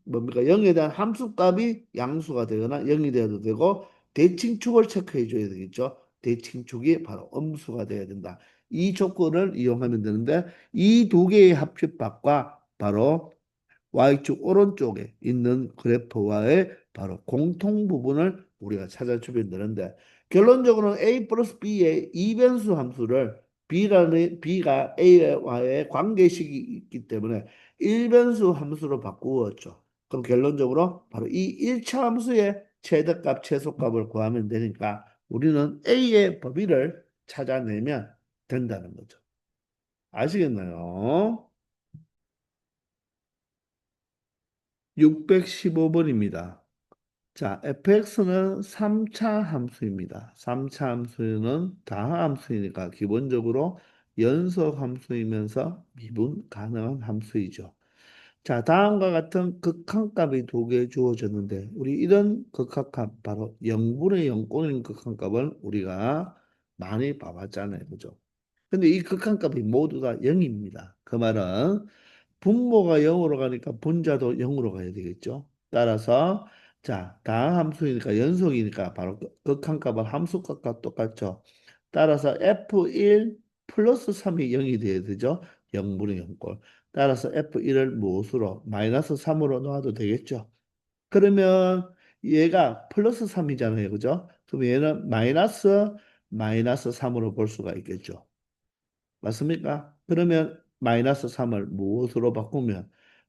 뭡니까? 0에 대한 함수값이 양수가 되거나 0이 되어도 되고 대칭축을 체크해 줘야 되겠죠. 대칭축이 바로 음수가 돼야 된다. 이 조건을 이용하면 되는데 이 두 개의 합집합과 바로 Y축 오른쪽에 있는 그래프와의 바로 공통 부분을 우리가 찾아주면 되는데 결론적으로는 A 플러스 B의 이변수 함수를 B가 A와의 관계식이 있기 때문에 일변수 함수로 바꾸었죠. 그럼 결론적으로 바로 이 1차 함수의 최대값, 최소값을 구하면 되니까 우리는 A의 범위를 찾아내면 된다는 거죠. 아시겠나요? 615번입니다. 자, fx는 3차 함수입니다. 3차 함수는 다함수이니까 기본적으로 연속 함수이면서 미분 가능한 함수이죠. 자, 다음과 같은 극한값이 두 개 주어졌는데 우리 이런 극한값 바로 0분의 0꼴인 극한값을 우리가 많이 봐봤잖아요. 그죠? 근데 이 극한값이 모두 다 0입니다. 그 말은 분모가 0으로 가니까 분자도 0으로 가야 되겠죠. 따라서 자, 다항 함수이니까 연속이니까 바로 극한값은 함수값과 똑같죠. 따라서 F1 플러스 3이 0이 돼야 되죠. 0분의 0꼴. 따라서 F1을 무엇으로? 마이너스 3으로 놓아도 되겠죠. 그러면 얘가 플러스 3이잖아요. 그죠? 그럼 얘는 마이너스 3으로 볼 수가 있겠죠. 맞습니까? 그러면 마이너스 3을 무엇으로 바꾸면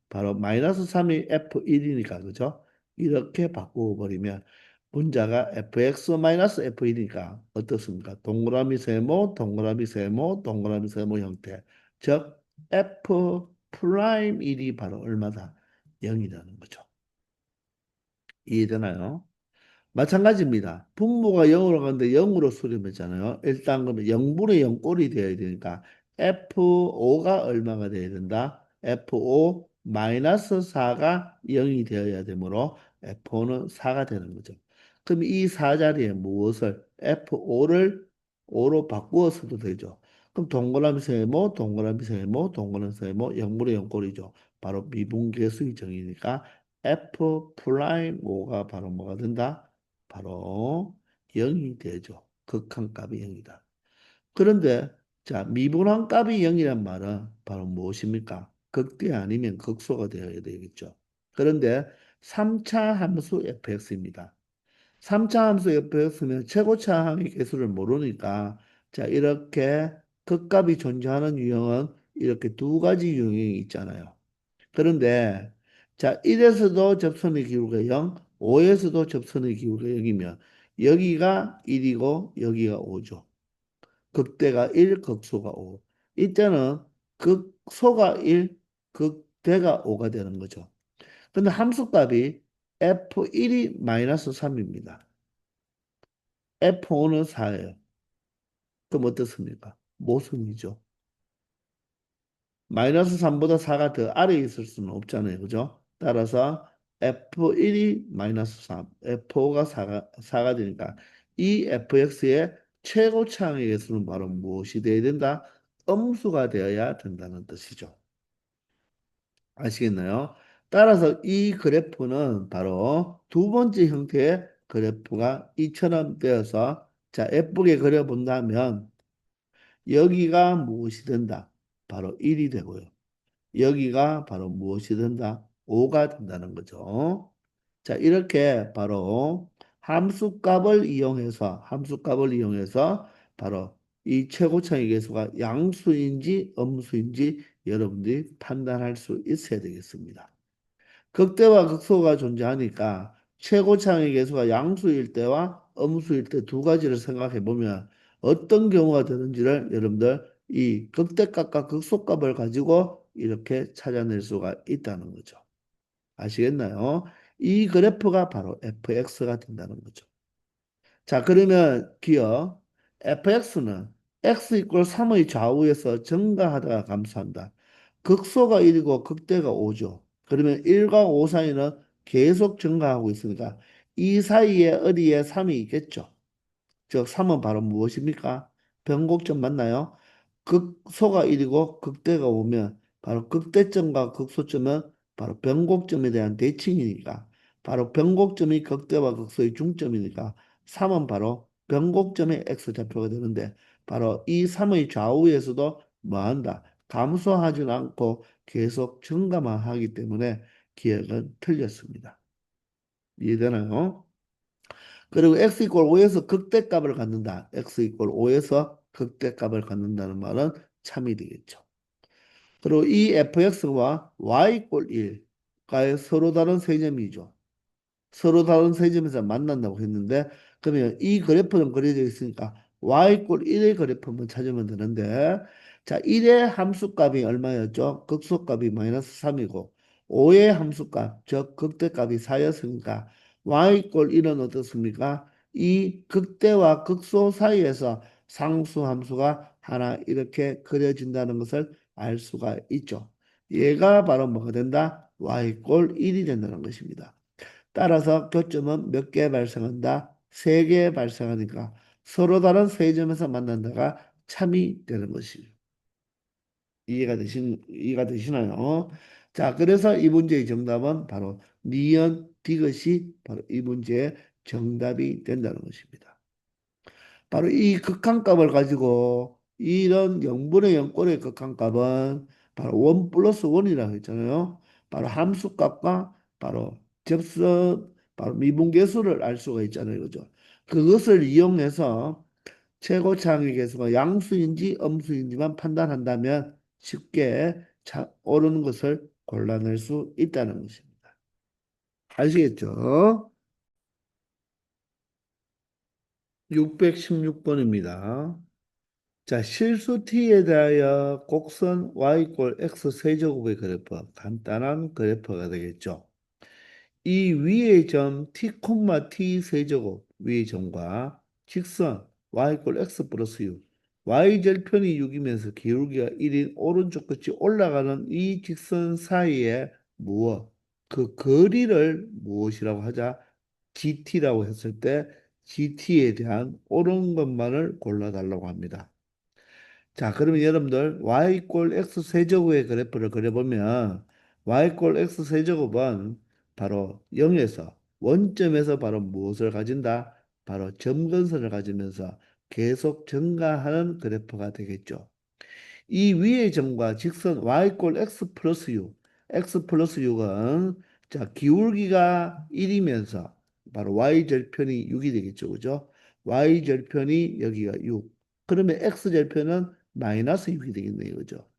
바로 마이너스 3이 F1이니까 그죠? 이렇게 바꾸어 버리면 분자가 fx 마이너스 f1이니까 어떻습니까? 동그라미 세모, 동그라미 세모, 동그라미 세모 형태. 즉 f 프라임 1이 바로 얼마다? 0이라는 거죠. 이해되나요? 마찬가지입니다. 분모가 0으로 가는데 0으로 수렴했잖아요. 일단 그러면 0분의 0 꼴이 되어야 되니까 F5가 얼마가 되어야 된다? F5 마이너스 4가 0이 되어야 되므로 F5는 4가 되는 거죠. 그럼 이 4 자리에 무엇을 F5를 5로 바꾸어서도 되죠. 그럼 동그라미 세모, 동그라미 세모, 동그라미 세모 0분의 0 꼴이죠. 바로 미분계수의 정의니까 F 프라임 5가 바로 뭐가 된다? 바로 0이 되죠. 극한값이 0이다. 그런데 자 미분한 값이 0이란 말은 바로 무엇입니까? 극대 아니면 극소가 되어야 되겠죠. 그런데 3차 함수 fx입니다. 3차 함수 fx면 최고차 항의 개수를 모르니까 자 이렇게 극값이 존재하는 유형은 이렇게 두 가지 유형이 있잖아요. 그런데 자 1에서도 접선의 기울기가 0, 5에서도 접선의 기울기가 0이면 여기가 1이고 여기가 5죠. 극대가 1, 극소가 5. 이때는 극소가 1, 극대가 5가 되는 거죠. 근데 함수값이 F1이 마이너스 3입니다. F5는 4예요. 그럼 어떻습니까? 모순이죠. 마이너스 3보다 4가 더 아래에 있을 수는 없잖아요. 그죠? 따라서 F1이 마이너스 3, F5가 4가 되니까 이 fx의 최고차항의 개수는 바로 무엇이 되어야 된다? 음수가 되어야 된다는 뜻이죠. 아시겠나요? 따라서 이 그래프는 바로 두 번째 형태의 그래프가 이처럼 되어서 자, 예쁘게 그려본다면 여기가 무엇이 된다? 바로 1이 되고요. 여기가 바로 무엇이 된다? 5가 된다는 거죠. 자, 이렇게 바로 함수값을 이용해서 바로 이 최고차의 계수가 양수인지 음수인지 여러분들이 판단할 수 있어야 되겠습니다. 극대와 극소가 존재하니까 최고차의 계수가 양수일 때와 음수일 때 두 가지를 생각해 보면 어떤 경우가 되는지를 여러분들 이 극대값과 극소값을 가지고 이렇게 찾아낼 수가 있다는 거죠. 아시겠나요? 이 그래프가 바로 fx가 된다는 거죠. 자, 그러면 기억 fx는 x 이퀄 3의 좌우에서 증가하다가 감소한다. 극소가 1이고 극대가 5죠. 그러면 1과 5 사이는 계속 증가하고 있으니까 이 사이에 어디에 3이 있겠죠. 즉 3은 바로 무엇입니까? 변곡점 맞나요? 극소가 1이고 극대가 오면 바로 극대점과 극소점은 바로 변곡점에 대한 대칭이니까 바로 변곡점이 극대와 극소의 중점이니까 3은 바로 변곡점의 x좌표가 되는데 바로 이 3의 좌우에서도 뭐한다? 감소하지는 않고 계속 증가만 하기 때문에 기억은 틀렸습니다. 이해되나요? 그리고 x 이퀄 5에서 극대값을 갖는다. x 이퀄 5에서 극대값을 갖는다는 말은 참이 되겠죠. 그리고 이 fx와 y 이퀄 1가 서로 다른 세점이죠. 서로 다른 세점에서 만난다고 했는데 그러면 이 그래프는 그려져 있으니까 y 이퀄 1의 그래프만 찾으면 되는데 자 1의 함수값이 얼마였죠? 극소값이 마이너스 3이고 5의 함수값 즉 극대값이 4였으니까 y 이퀄 1은 어떻습니까? 이 극대와 극소 사이에서 상수 함수가 하나 이렇게 그려진다는 것을 알 수가 있죠. 얘가 바로 뭐가 된다? y 이퀄 1이 된다는 것입니다. 따라서 교점은 몇 개 발생한다? 세 개 발생하니까 서로 다른 세 점에서 만난다가 참이 되는 것이죠. 이해가 되시나요? 자, 그래서 이 문제의 정답은 바로 니은 디귿이 바로 이 문제의 정답이 된다는 것입니다. 바로 이 극한값을 가지고 이런 영분의 영꼴의 극한값은 바로 원 플러스 원이라고 했잖아요. 바로 함수값과 바로 접선, 바로 미분계수를 알 수가 있잖아요. 그죠? 그것을 이용해서 최고차항의 계수가 양수인지 음수인지만 판단한다면 쉽게 오르는 것을 골라낼 수 있다는 것입니다. 아시겠죠? 616번입니다. 자, 실수 t에 대하여 곡선 y x 세제곱의 그래프, 간단한 그래프가 되겠죠. 이 위의 점 t, t 세제곱 위의 점과 직선 y x 플러스 6, y절편이 6이면서 기울기가 1인 오른쪽 끝이 올라가는 이 직선 사이에 무엇? 그 거리를 무엇이라고 하자? GT라고 했을 때 GT에 대한 옳은 것만을 골라달라고 합니다. 자, 그러면 여러분들 y 꼴 x 세제곱의 그래프를 그려보면 y 꼴 x 세제곱은 바로 0에서 원점에서 바로 무엇을 가진다? 바로 점근선을 가지면서 계속 증가하는 그래프가 되겠죠. 이 위의 점과 직선 y 꼴 x 플러스 6, x 플러스 6은 자, 기울기가 1이면서 바로 y절편이 6이 되겠죠. 그죠? y절편이 여기가 6. 그러면 x절편은 마이너스 6이 되겠네요. 그죠?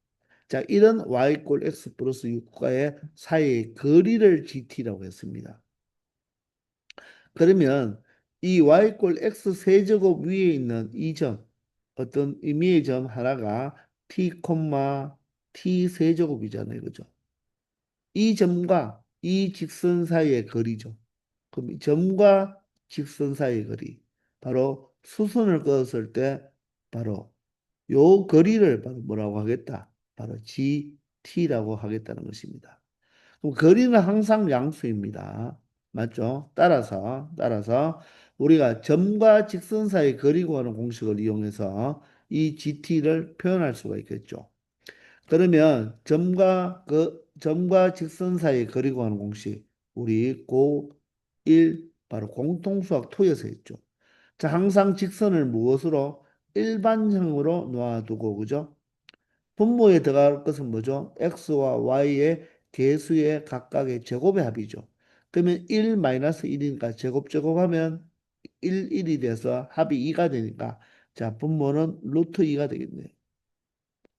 자, 이런 y 꼴 x 플러스 6과의 사이의 거리를 gt라고 했습니다. 그러면 이 y 꼴 x 세제곱 위에 있는 이 점, 어떤 의미의 점 하나가 t, t 세제곱이잖아요. 그죠? 이 점과 이 직선 사이의 거리죠. 그럼 이 점과 직선 사이의 거리. 바로 수선을 그었을 때 바로 요 거리를 바로 뭐라고 하겠다? 바로 GT라고 하겠다는 것입니다. 그럼 거리는 항상 양수입니다. 맞죠? 따라서 우리가 점과 직선 사이 거리 구하는 공식을 이용해서 이 GT를 표현할 수가 있겠죠. 그러면 점과 직선 사이 거리 구하는 공식 우리 고1 바로 공통수학 2에서 했죠. 자, 항상 직선을 무엇으로 일반형으로 놓아두고 그죠? 분모에 들어갈 것은 뭐죠? x와 y의 개수의 각각의 제곱의 합이죠. 그러면 1-1이니까 제곱하면 1이 돼서 합이 2가 되니까 자, 분모는 루트 2가 되겠네요.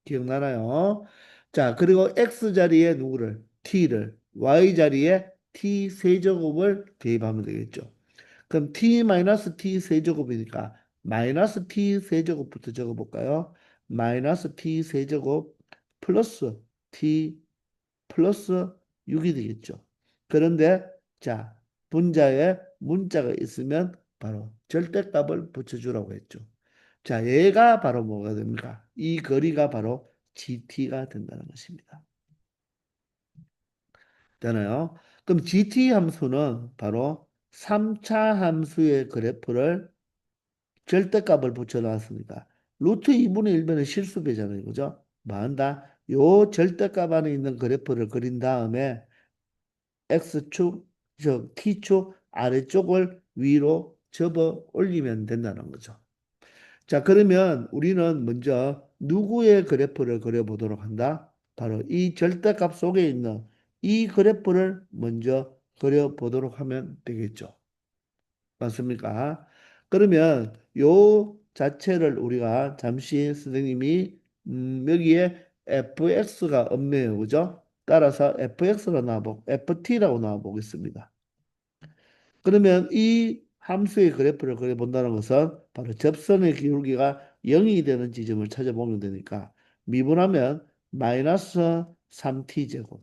기억나나요? 자, 그리고 x 자리에 누구를? t를, y 자리에 t 세제곱을 대입하면 되겠죠. 그럼 t 세제곱이니까 마이너스 t 세제곱부터 적어볼까요? 마이너스 t 세제곱 플러스 t 플러스 6이 되겠죠. 그런데 자, 분자에 문자가 있으면 바로 절대값을 붙여주라고 했죠. 자, 얘가 바로 뭐가 됩니까? 이 거리가 바로 GT가 된다는 것입니다. 되나요? 그럼 GT 함수는 바로 3차 함수의 그래프를 절대값을 붙여놨으니까 루트 2분의 1면은 실수배잖아요. 그죠? 뭐 한다? 요 절대값 안에 있는 그래프를 그린 다음에 X축, T축 아래쪽을 위로 접어 올리면 된다는 거죠. 자, 그러면 우리는 먼저 누구의 그래프를 그려보도록 한다? 바로 이 절대값 속에 있는 이 그래프를 먼저 그려보도록 하면 되겠죠. 맞습니까? 그러면 요 자체를 우리가 잠시 선생님이 여기에 fx가 없네요. 그죠? 따라서 fx로 ft라고 나와보겠습니다. 그러면 이 함수의 그래프를 그려본다는 것은 바로 접선의 기울기가 0이 되는 지점을 찾아보면 되니까 미분하면 마이너스 3t제곱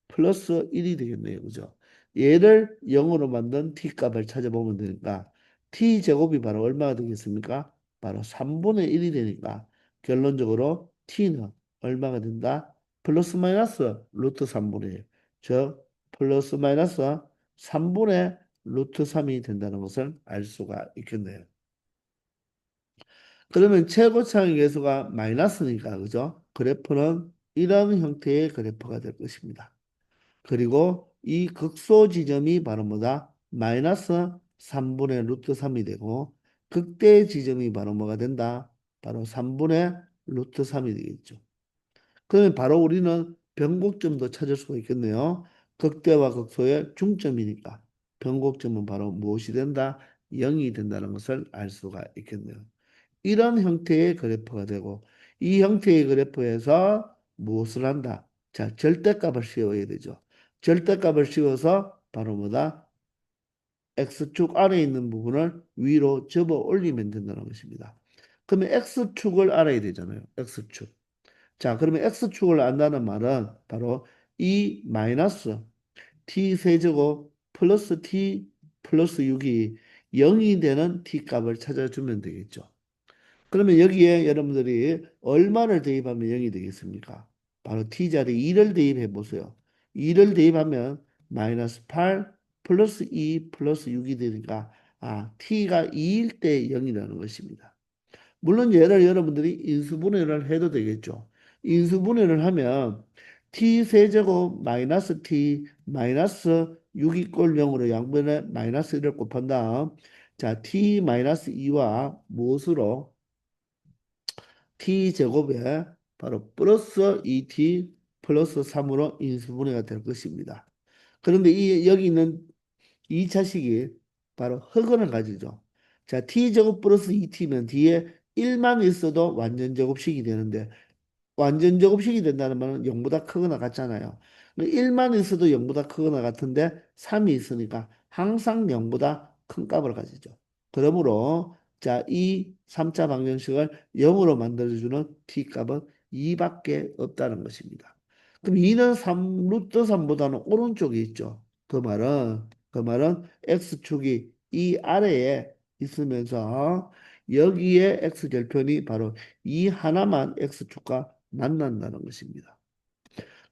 플러스 1이 되겠네요. 그죠? 얘를 0으로 만든 t값을 찾아보면 되니까 t제곱이 바로 얼마가 되겠습니까? 바로 3분의 1이 되니까 결론적으로 t는 얼마가 된다? 플러스 마이너스 루트 3분의 1. 즉 플러스 마이너스 3분의 루트 3이 된다는 것을 알 수가 있겠네요. 그러면 최고차의 계수가 마이너스니까, 그죠? 그래프는 이런 형태의 그래프가 될 것입니다. 그리고 이 극소 지점이 바로 뭐다? 마이너스 3분의 루트 3이 되고, 극대 지점이 바로 뭐가 된다? 바로 3분의 루트 3이 되겠죠. 그러면 바로 우리는 변곡점도 찾을 수가 있겠네요. 극대와 극소의 중점이니까 변곡점은 바로 무엇이 된다? 0이 된다는 것을 알 수가 있겠네요. 이런 형태의 그래프가 되고 이 형태의 그래프에서 무엇을 한다? 자, 절대값을 씌워야 되죠. 절대값을 씌워서 바로 뭐다? X축 아래에 있는 부분을 위로 접어 올리면 된다는 것입니다. 그러면 X축을 알아야 되잖아요. X축. 자, 그러면 X축을 안다는 말은 바로 이 마이너스 T 세제곱 플러스 T 플러스 6이 0이 되는 T 값을 찾아주면 되겠죠. 그러면 여기에 여러분들이 얼마를 대입하면 0이 되겠습니까? 바로 T자리 2를 대입해 보세요. 2를 대입하면 마이너스 8 플러스 2 플러스 6이 되니까 T가 2일 때 0이라는 것입니다. 물론 얘를 여러분들이 인수분해를 해도 되겠죠. 인수분해를 하면 t 세제곱 마이너스 t 마이너스 6 이꼴 0으로 양변에 마이너스 1을 곱한 다음 자 t 마이너스 2와 무엇으로 t 제곱에 바로 플러스 2t 플러스 3으로 인수분해가 될 것입니다. 그런데 이 여기 있는 2차식이 바로 흑은을 가지죠. 자, t제곱 플러스 2t면 뒤에 1만 있어도 완전 제곱식이 되는데 완전 제곱식이 된다는 말은 0보다 크거나 같잖아요. 1만 있어도 0보다 크거나 같은데 3이 있으니까 항상 0보다 큰 값을 가지죠. 그러므로 자, 이 3차 방정식을 0으로 만들어주는 t값은 2밖에 없다는 것입니다. 그럼 2는 3, 루트 3보다는 오른쪽에 있죠. 그 말은 x축이 이 아래에 있으면서 여기에 x절편이 바로 이 하나만 x축과 만난다는 것입니다.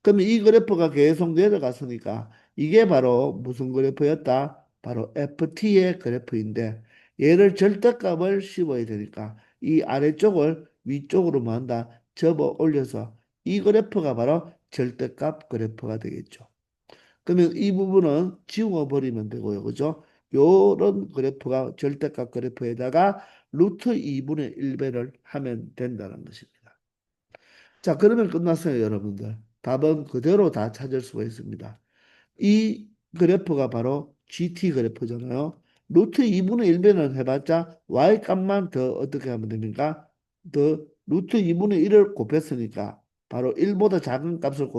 그러면 이 그래프가 계속 내려갔으니까 이게 바로 무슨 그래프였다? 바로 ft의 그래프인데 얘를 절대값을 씌워야 되니까 이 아래쪽을 위쪽으로 뭐 한다? 접어 올려서 이 그래프가 바로 절대값 그래프가 되겠죠. 그러면 이 부분은 지워버리면 되고요. 그죠? 요런 그래프가 절대값 그래프에다가 루트 2분의 1배를 하면 된다는 것입니다. 자, 그러면 끝났어요, 여러분들. 답은 그대로 다 찾을 수가 있습니다. 이 그래프가 바로 GT 그래프잖아요. 루트 2분의 1배는 해봤자 y 값만 더 어떻게 하면 됩니까? 더 루트 2분의 1을 곱했으니까 바로 1보다 작은 값을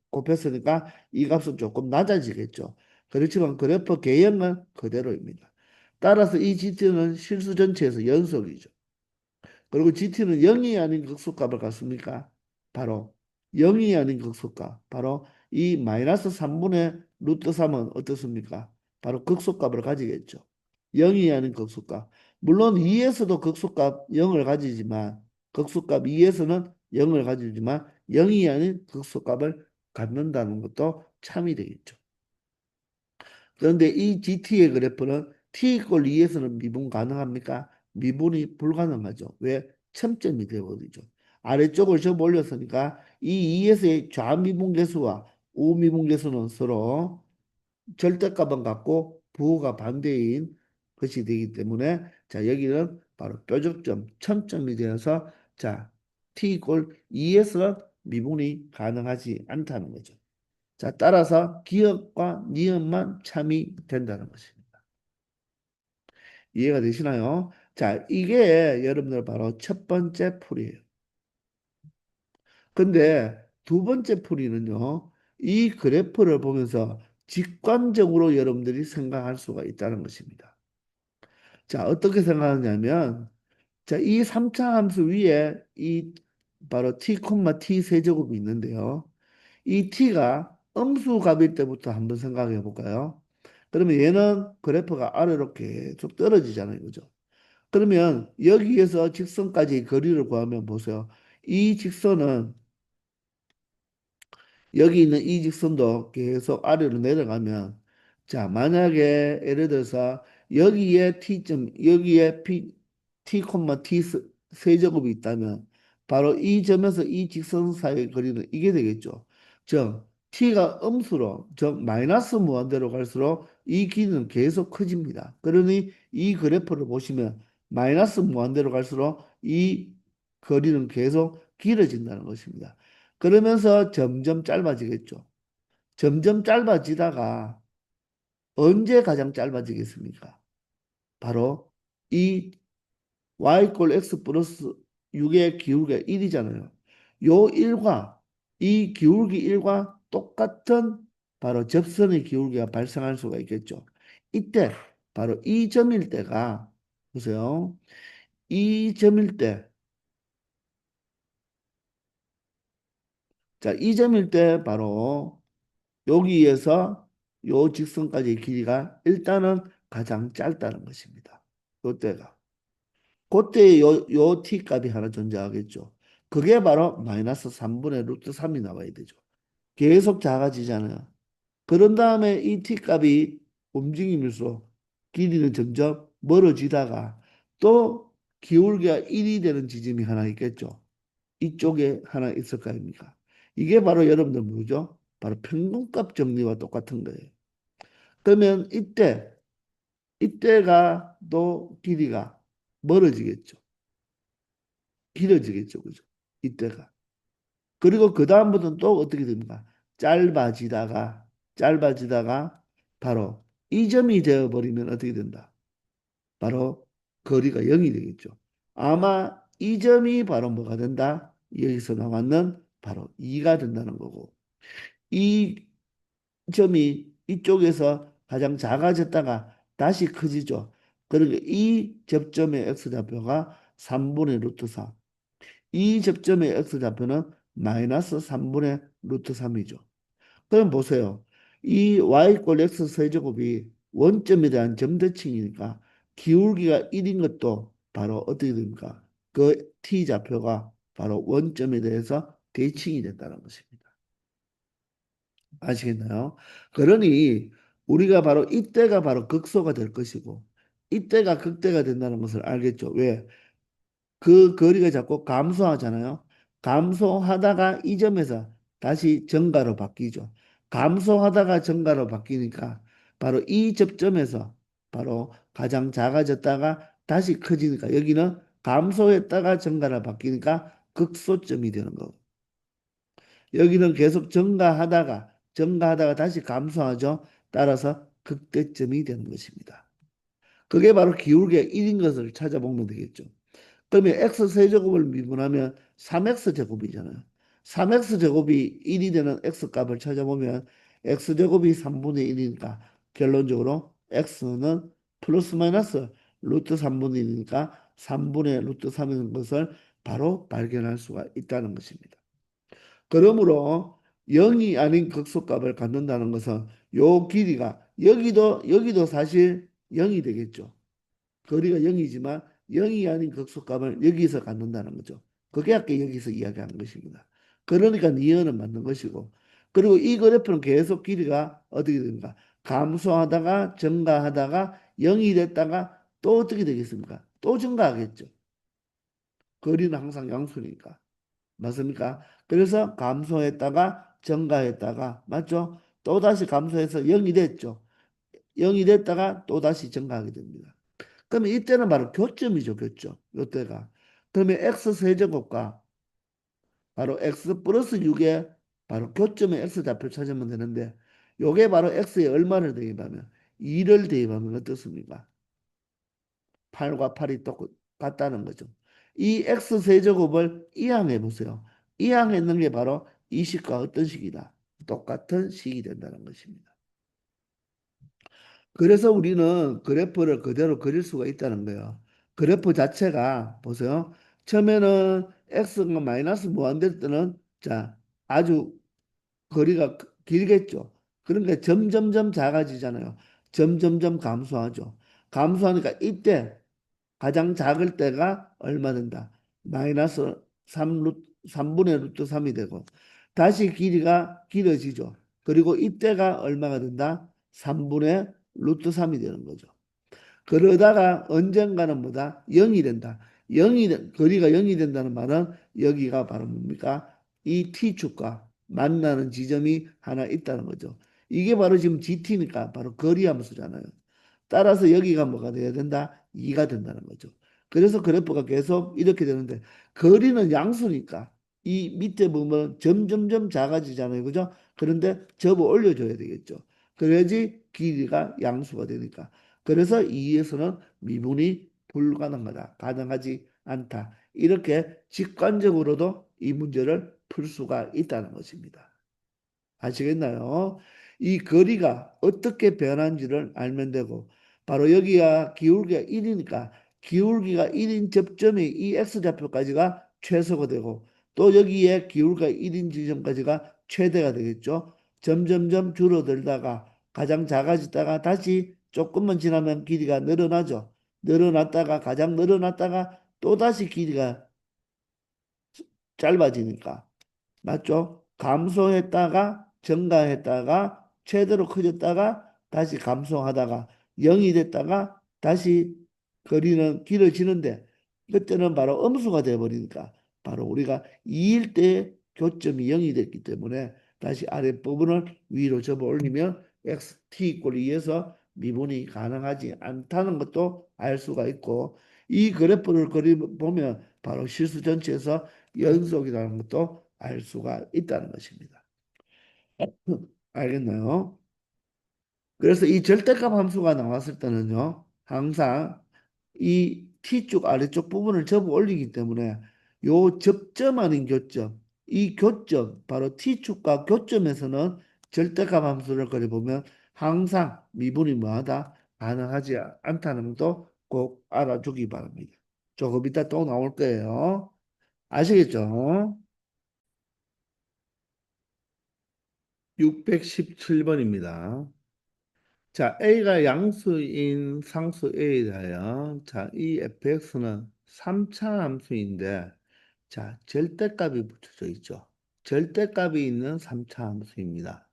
곱했으니까 이 값은 조금 낮아지겠죠. 그렇지만 그래프 개형은 그대로입니다. 따라서 이 GT는 실수 전체에서 연속이죠. 그리고 GT는 0이 아닌 극소값을 갖습니까? 바로 0이 아닌 극소값. 바로 이 마이너스 3분의 루트 3은 어떻습니까? 바로 극소값을 가지겠죠. 0이 아닌 극소값. 물론 2에서도 극소값 0을 가지지만 극소값 2에서는 0을 가지지만 0이 아닌 극소값을 갖는다는 것도 참이 되겠죠. 그런데 이 GT의 그래프는 T 이퀄 2에서는 미분 가능합니까? 미분이 불가능하죠. 왜? 첨점이 되어버리죠. 아래쪽을 접어 올렸으니까 이 2에서의 좌미분계수와 우미분계수는 서로 절대값은 같고 부호가 반대인 것이 되기 때문에 자 여기는 바로 뾰족점, 첨점이 되어서 자 T 이퀄 2에서는 미분이 가능하지 않다는 거죠. 자, 따라서 기억과 니은만 참이 된다는 것입니다. 이해가 되시나요? 자, 이게 여러분들 바로 첫 번째 풀이에요. 근데 두 번째 풀이는요, 이 그래프를 보면서 직관적으로 여러분들이 생각할 수가 있다는 것입니다. 자, 어떻게 생각하냐면, 자, 이 3차 함수 위에 이 바로 t, t 세제곱이 있는데요. 이 t가 음수값일 때부터 한번 생각해 볼까요? 그러면 얘는 그래프가 아래로 계속 떨어지잖아요. 그죠? 그러면 여기에서 직선까지 거리를 구하면 보세요. 이 직선은 여기 있는 이 직선도 계속 아래로 내려가면 자, 만약에 예를 들어서 여기에 t점, 여기에 p t, t 세제곱이 있다면 바로 이 점에서 이 직선 사이의 거리는 이게 되겠죠. 즉 t가 음수로 즉 마이너스 무한대로 갈수록 이 길이는 계속 커집니다. 그러니 이 그래프를 보시면 마이너스 무한대로 갈수록 이 거리는 계속 길어진다는 것입니다. 그러면서 점점 짧아지겠죠. 점점 짧아지다가 언제 가장 짧아지겠습니까? 바로 이 y 꼴 x 플러스 6의 기울기가 1이잖아요. 요 1과 이 기울기 1과 똑같은 바로 접선의 기울기가 발생할 수가 있겠죠. 이때 바로 이 점일 때가 보세요. 이 점일 때, 자, 이 점일 때 바로 여기에서 요 직선까지의 길이가 일단은 가장 짧다는 것입니다. 요때가. 그때 요 t 값이 하나 존재하겠죠. 그게 바로 마이너스 3분의 루트 3이 나와야 되죠. 계속 작아지잖아요. 그런 다음에 이 t 값이 움직이면서 길이는 점점 멀어지다가 또 기울기가 1이 되는 지점이 하나 있겠죠. 이쪽에 하나 있을 거 아닙니까? 이게 바로 여러분들 뭐죠? 바로 평균값 정리와 똑같은 거예요. 그러면 이때가 또 길이가 멀어지겠죠. 길어지겠죠. 그죠? 이때가. 그리고 그 다음부터는 또 어떻게 됩니까? 짧아지다가 바로 이 점이 되어버리면 어떻게 된다? 바로 거리가 0이 되겠죠. 아마 이 점이 바로 뭐가 된다? 여기서 나왔는 바로 2가 된다는 거고 이 점이 이쪽에서 가장 작아졌다가 다시 커지죠. 그러니까 이 접점의 x좌표가 3분의 루트 4. 이 접점의 x좌표는 마이너스 3분의 루트 3이죠. 그럼 보세요. 이 y꼴 x 세제곱이 원점에 대한 점대칭이니까 기울기가 1인 것도 바로 어떻게 됩니까? 그 t좌표가 바로 원점에 대해서 대칭이 된다는 것입니다. 아시겠나요? 그러니 우리가 바로 이때가 바로 극소가 될 것이고 이때가 극대가 된다는 것을 알겠죠. 왜? 그 거리가 자꾸 감소하잖아요. 감소하다가 이 점에서 다시 증가로 바뀌죠. 감소하다가 증가로 바뀌니까 바로 이 접점에서 바로 가장 작아졌다가 다시 커지니까 여기는 감소했다가 증가로 바뀌니까 극소점이 되는 거고 여기는 계속 증가하다가 다시 감소하죠. 따라서 극대점이 되는 것입니다. 그게 바로 기울기가 1인 것을 찾아보면 되겠죠. 그러면 x 세제곱을 미분하면 3x 제곱이잖아요. 3x 제곱이 1이 되는 x 값을 찾아보면 x 제곱이 3분의 1이니까 결론적으로 x는 플러스 마이너스 루트 3분의 1이니까 3분의 루트 3인 것을 바로 발견할 수가 있다는 것입니다. 그러므로 0이 아닌 극소값을 갖는다는 것은 요 길이가 여기도 사실 0이 되겠죠. 거리가 0이지만 0이 아닌 극소값을 여기서 갖는다는 거죠. 그게 아까 여기서 이야기하는 것입니다. 그러니까 니은은 맞는 것이고 그리고 이 그래프는 계속 길이가 어떻게 됩니까? 감소하다가 증가하다가 0이 됐다가 또 어떻게 되겠습니까? 또 증가하겠죠. 거리는 항상 양수니까. 맞습니까? 그래서 감소했다가 증가했다가 맞죠? 또다시 감소해서 0이 됐죠. 0이 됐다가 또다시 증가하게 됩니다. 그러면 이때는 바로 교점이죠, 교점. 이때가. 그러면 x 세제곱과 바로 x 플러스 6의 바로 교점의 x 좌표 찾으면 되는데 요게 바로 x에 얼마를 대입하면 2를 대입하면 어떻습니까? 8과 8이 똑같다는 거죠. 이 x 세제곱을 이항해 보세요. 이항했는 게 바로 이 식과 어떤 식이다? 똑같은 식이 된다는 것입니다. 그래서 우리는 그래프를 그대로 그릴 수가 있다는 거예요. 그래프 자체가 보세요. 처음에는 x가 마이너스 무한될 때는 자 아주 거리가 길겠죠. 그러니까 점점점 작아지잖아요. 점점점 감소하죠. 감소하니까 이때 가장 작을 때가 얼마 된다? 마이너스 3분의 루트 3이 되고 다시 길이가 길어지죠. 그리고 이때가 얼마가 된다? 3분의 루트 3이 되는 거죠. 그러다가 언젠가는 뭐다? 0이 된다. 거리가 0이 된다는 말은 여기가 바로 뭡니까? 이 T축과 만나는 지점이 하나 있다는 거죠. 이게 바로 지금 GT니까 바로 거리 함수잖아요. 따라서 여기가 뭐가 돼야 된다? 2가 된다는 거죠. 그래서 그래프가 계속 이렇게 되는데 거리는 양수니까 이 밑에 보면 점점점 작아지잖아요. 그죠? 그런데 접어 올려줘야 되겠죠. 그래야지 길이가 양수가 되니까. 그래서 2에서는 미분이 불가능하다. 가능하지 않다. 이렇게 직관적으로도 이 문제를 풀 수가 있다는 것입니다. 아시겠나요? 이 거리가 어떻게 변한지를 알면 되고 바로 여기가 기울기가 1이니까 기울기가 1인 접점이 이 X좌표까지가 최소가 되고 또 여기에 기울기가 1인 지점까지가 최대가 되겠죠. 점점점 줄어들다가 가장 작아지다가 다시 조금만 지나면 길이가 늘어나죠. 늘어났다가 가장 늘어났다가 또다시 길이가 짧아지니까 맞죠? 감소했다가 증가했다가 최대로 커졌다가 다시 감소하다가 0이 됐다가 다시 거리는 길어지는데 그때는 바로 음수가 돼버리니까 바로 우리가 2일 때 교점이 0이 됐기 때문에 다시 아랫부분을 위로 접어 올리면 xt 이꼴 2에서 미분이 가능하지 않다는 것도 알 수가 있고 이 그래프를 그리 보면 바로 실수 전체에서 연속이라는 것도 알 수가 있다는 것입니다. 알겠나요? 그래서 이 절대값 함수가 나왔을 때는요, 항상 이 T축 아래쪽 부분을 접어 올리기 때문에 요 접점 아닌 교점, 이 교점, 바로 T축과 교점에서는 절대값 함수를 그려보면 항상 미분이 뭐하다? 가능하지 않다는 것도 꼭 알아두기 바랍니다. 조금 이따 또 나올 거예요. 아시겠죠? 617번입니다. 자, A가 양수인 상수 A다요. 자, 이 fx는 3차 함수인데, 자, 절대값이 붙여져 있죠. 절대값이 있는 3차 함수입니다.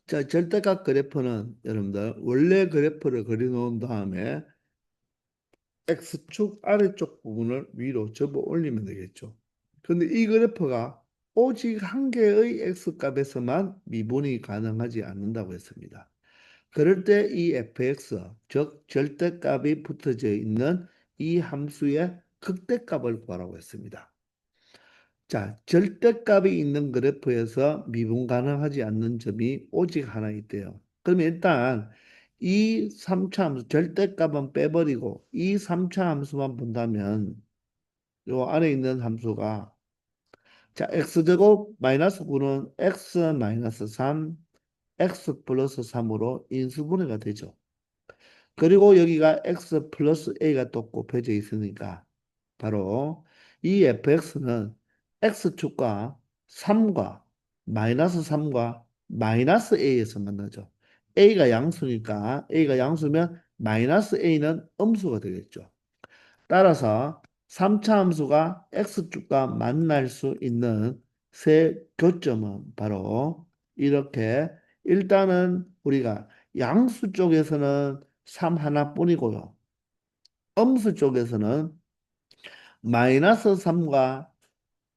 자, 절대값 그래프는 여러분들 원래 그래프를 그려놓은 다음에 X축 아래쪽 부분을 위로 접어 올리면 되겠죠. 근데 이 그래프가 오직 한 개의 X값에서만 미분이 가능하지 않는다고 했습니다. 그럴 때 이 fx, 즉 절대값이 붙어져 있는 이 함수의 극대값을 구하라고 했습니다. 자, 절대값이 있는 그래프에서 미분 가능하지 않는 점이 오직 하나 있대요. 그러면 일단 이 3차 함수, 절대값은 빼버리고 이 3차 함수만 본다면 요 안에 있는 함수가 자, x제곱 마이너스 9는 x 마이너스 3, x 플러스 3으로 인수분해가 되죠. 그리고 여기가 x 플러스 a가 또 곱해져 있으니까 바로 이 fx는 x축과 3과 마이너스 3과 마이너스 a에서 만나죠. a가 양수면 마이너스 a는 음수가 되겠죠. 따라서 3차 함수가 x축과 만날 수 있는 세 교점은 바로 이렇게 일단은 우리가 양수 쪽에서는 3 하나뿐이고요. 음수 쪽에서는 마이너스 3과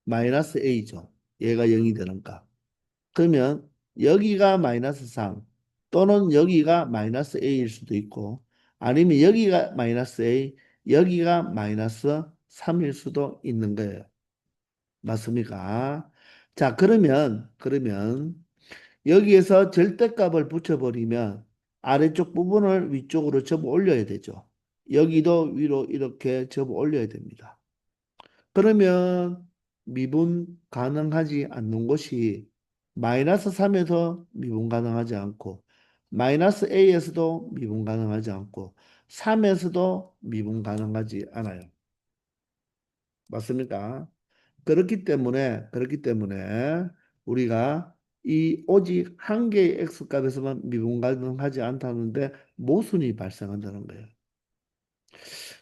마이너스 a죠. 얘가 0이 되는가. 그러면 여기가 마이너스 3 또는 여기가 마이너스 a일 수도 있고 아니면 여기가 마이너스 a, 여기가 마이너스 3일 수도 있는 거예요. 맞습니까? 자, 그러면 여기에서 절대값을 붙여버리면 아래쪽 부분을 위쪽으로 접어 올려야 되죠. 여기도 위로 이렇게 접어 올려야 됩니다. 그러면 미분 가능하지 않는 곳이 마이너스 3에서 미분 가능하지 않고 마이너스 a에서도 미분 가능하지 않고 3에서도 미분 가능하지 않아요. 맞습니까? 그렇기 때문에 우리가 이 오직 한 개의 x값에서만 미분 가능하지 않다는데 모순이 발생한다는 거예요.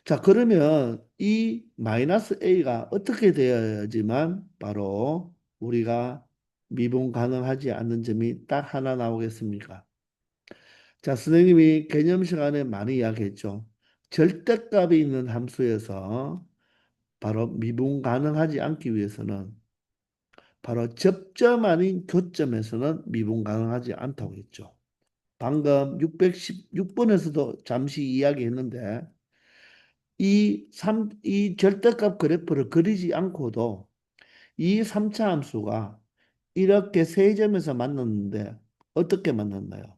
자, 그러면 이 마이너스 a가 어떻게 되어야지만 바로 우리가 미분 가능하지 않는 점이 딱 하나 나오겠습니까? 자, 선생님이 개념 시간에 많이 이야기했죠. 절대값이 있는 함수에서 바로 미분 가능하지 않기 위해서는 바로 접점 아닌 교점에서는 미분 가능하지 않다고 했죠. 방금 616번에서도 잠시 이야기했는데 이 절대값 그래프를 그리지 않고도 이 3차 함수가 이렇게 세 점에서 만났는데 어떻게 만났나요?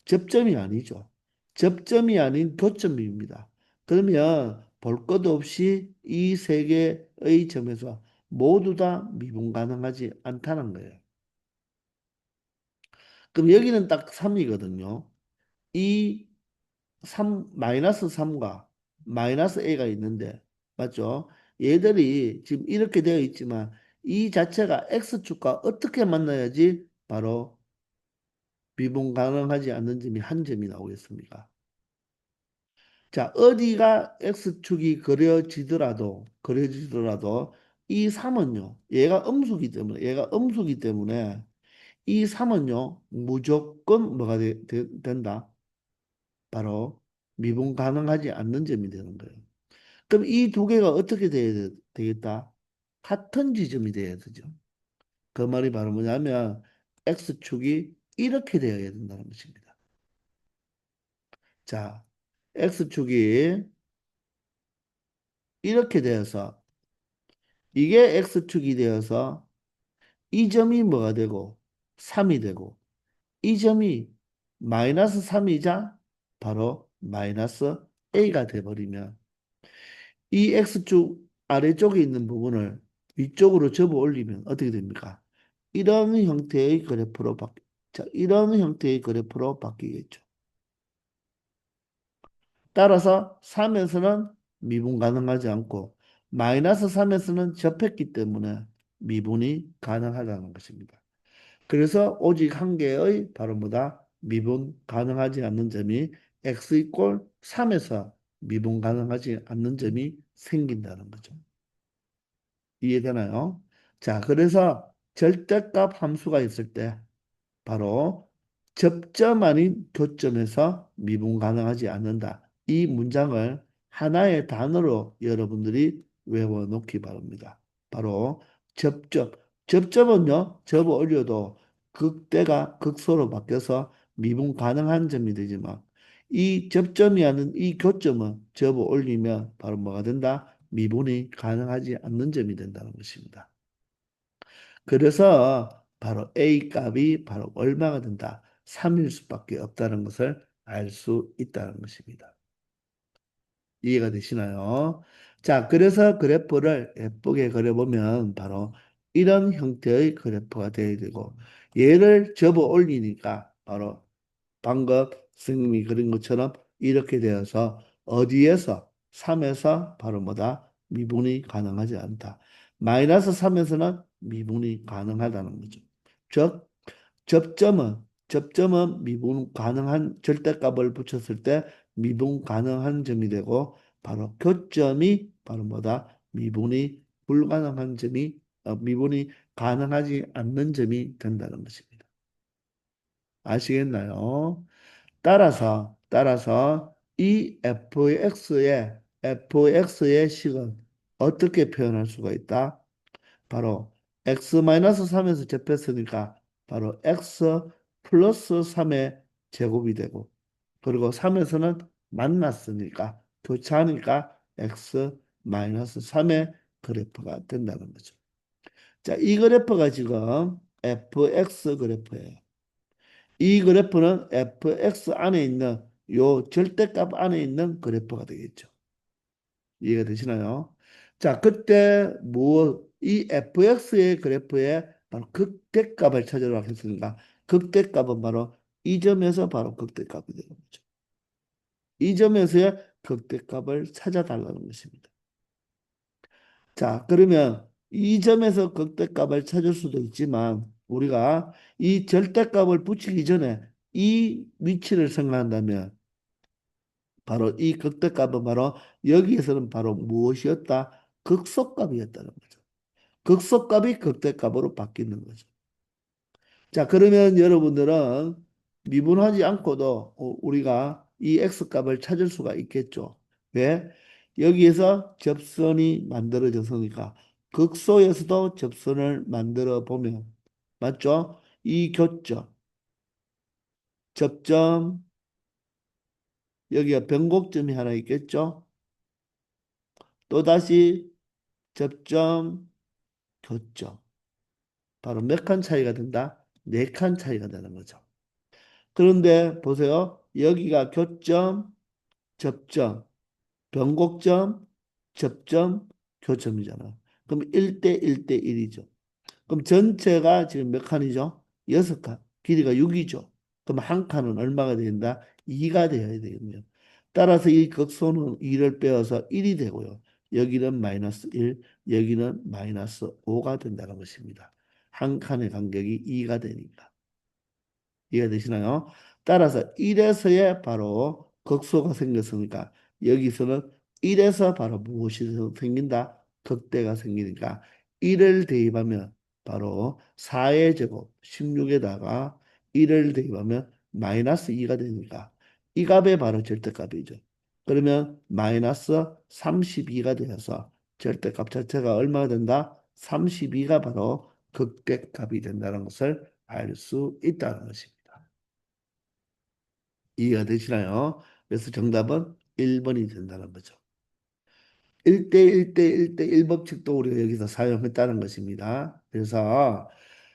접점이 아니죠. 접점이 아닌 교점입니다. 그러면 볼 것 없이 이 세 개의 점에서 모두 다 미분 가능하지 않다는 거예요. 그럼 여기는 딱 3이거든요. 이 3, -3과 -a가 있는데, 맞죠? 얘들이 지금 이렇게 되어 있지만 이 자체가 x축과 어떻게 만나야지 바로 미분 가능하지 않는 점이 한 점이 나오겠습니까? 자, 어디가 그려지더라도 이 3은요. 얘가 음수기 때문에 이 3은요. 무조건 뭐가 된다? 바로 미분 가능하지 않는 점이 되는 거예요. 그럼 이 두 개가 어떻게 되겠다? 같은 지점이 돼야 되죠. 그 말이 바로 뭐냐면 X축이 이렇게 되어야 된다는 것입니다. 자, X축이 이렇게 되어서 이게 X축이 되어서 이 점이 뭐가 되고 3이 되고 이 점이 -3이자 바로 A가 돼버리면 이 X축 아래쪽에 있는 부분을 위쪽으로 접어 올리면 어떻게 됩니까? 이런 형태의 그래프로 이런 형태의 그래프로 바뀌겠죠. 따라서 3에서는 미분 가능하지 않고 -3에서는 접했기 때문에 미분이 가능하다는 것입니다. 그래서 오직 한 개의 바로 뭐다? 미분 가능하지 않는 점이 x 이꼴 3에서 미분 가능하지 않는 점이 생긴다는 거죠. 이해되나요? 자, 그래서 절대값 함수가 있을 때 바로 접점 아닌 교점에서 미분 가능하지 않는다. 이 문장을 하나의 단어로 여러분들이 외워놓기 바랍니다. 바로 접점. 접점은요, 접어 올려도 극대가 극소로 바뀌어서 미분 가능한 점이 되지만 이 접점이 아닌 이 교점은 접어 올리면 바로 뭐가 된다? 미분이 가능하지 않는 점이 된다는 것입니다. 그래서 바로 A 값이 바로 얼마가 된다? 3일 수밖에 없다는 것을 알 수 있다는 것입니다. 이해가 되시나요? 자, 그래서 그래프를 예쁘게 그려보면 바로 이런 형태의 그래프가 되어야 되고 얘를 접어 올리니까 바로 방금 선생님이 그린 것처럼 이렇게 되어서 어디에서 3에서 바로 뭐다? 미분이 가능하지 않다. -3에서는 미분이 가능하다는 거죠. 즉 접점은 미분 가능한 절대값을 붙였을 때 미분 가능한 점이 되고 바로 교점이 바로 뭐다? 미분이 불가능한 점이 미분이 가능하지 않는 점이 된다는 것입니다. 아시겠나요? 따라서 이 fx의 식은 어떻게 표현할 수가 있다? 바로 x-3에서 접했으니까 바로 x 플러스 3의 제곱이 되고 그리고 3에서는 만났으니까 교차하니까 x-3의 그래프가 된다는 거죠. 자, 이 그래프가 지금 fx 그래프예요. 이 그래프는 fx 안에 있는 요 절대값 안에 있는 그래프가 되겠죠. 이해가 되시나요? 자, 그때 이 fx의 그래프에 바로 극대값을 찾으라고 했으니까 극대값은 바로 이 점에서 바로 극대값이 되는 거죠. 이 점에서의 극대값을 찾아달라는 것입니다. 자, 그러면 이 점에서 극대값을 찾을 수도 있지만 우리가 이 절대값을 붙이기 전에 이 위치를 생각한다면 바로 이 극대값은 바로 여기에서는 바로 무엇이었다? 극소값이었다는 거죠. 극소값이 극대값으로 바뀌는 거죠. 자, 그러면 여러분들은 미분하지 않고도 우리가 이 x 값을 찾을 수가 있겠죠. 왜? 여기에서 접선이 만들어졌으니까 극소에서도 접선을 만들어 보면 맞죠? 이 교점, 접점, 여기가 변곡점이 하나 있겠죠? 또다시 접점, 교점. 바로 몇 칸 차이가 된다? 네 칸 차이가 되는 거죠. 그런데 보세요. 여기가 교점, 접점, 변곡점, 접점, 교점이잖아. 그럼 1대 1대 1이죠. 그럼 전체가 지금 몇 칸이죠? 6칸. 길이가 6이죠. 그럼 한 칸은 얼마가 된다? 2가 되어야 되겠네요. 따라서 이 극소는 2를 빼어서 1이 되고요. 여기는 마이너스 1, 여기는 마이너스 5가 된다는 것입니다. 한 칸의 간격이 2가 되니까. 이해가 되시나요? 따라서 1에서의 바로 극소가 생겼으니까 여기서는 1에서 바로 무엇이 생긴다? 극대가 생기니까 1을 대입하면 바로 4의 제곱 16에다가 1을 대입하면 마이너스 2가 되니까 이 값이 바로 절대값이죠. 그러면 마이너스 32가 되어서 절대값 자체가 얼마가 된다? 32가 바로 극대값이 된다는 것을 알 수 있다는 것입니다. 이해가 되시나요? 그래서 정답은 1번이 된다는 거죠. 1대1대 1대1 법칙도 우리가 여기서 사용했다는 것입니다. 그래서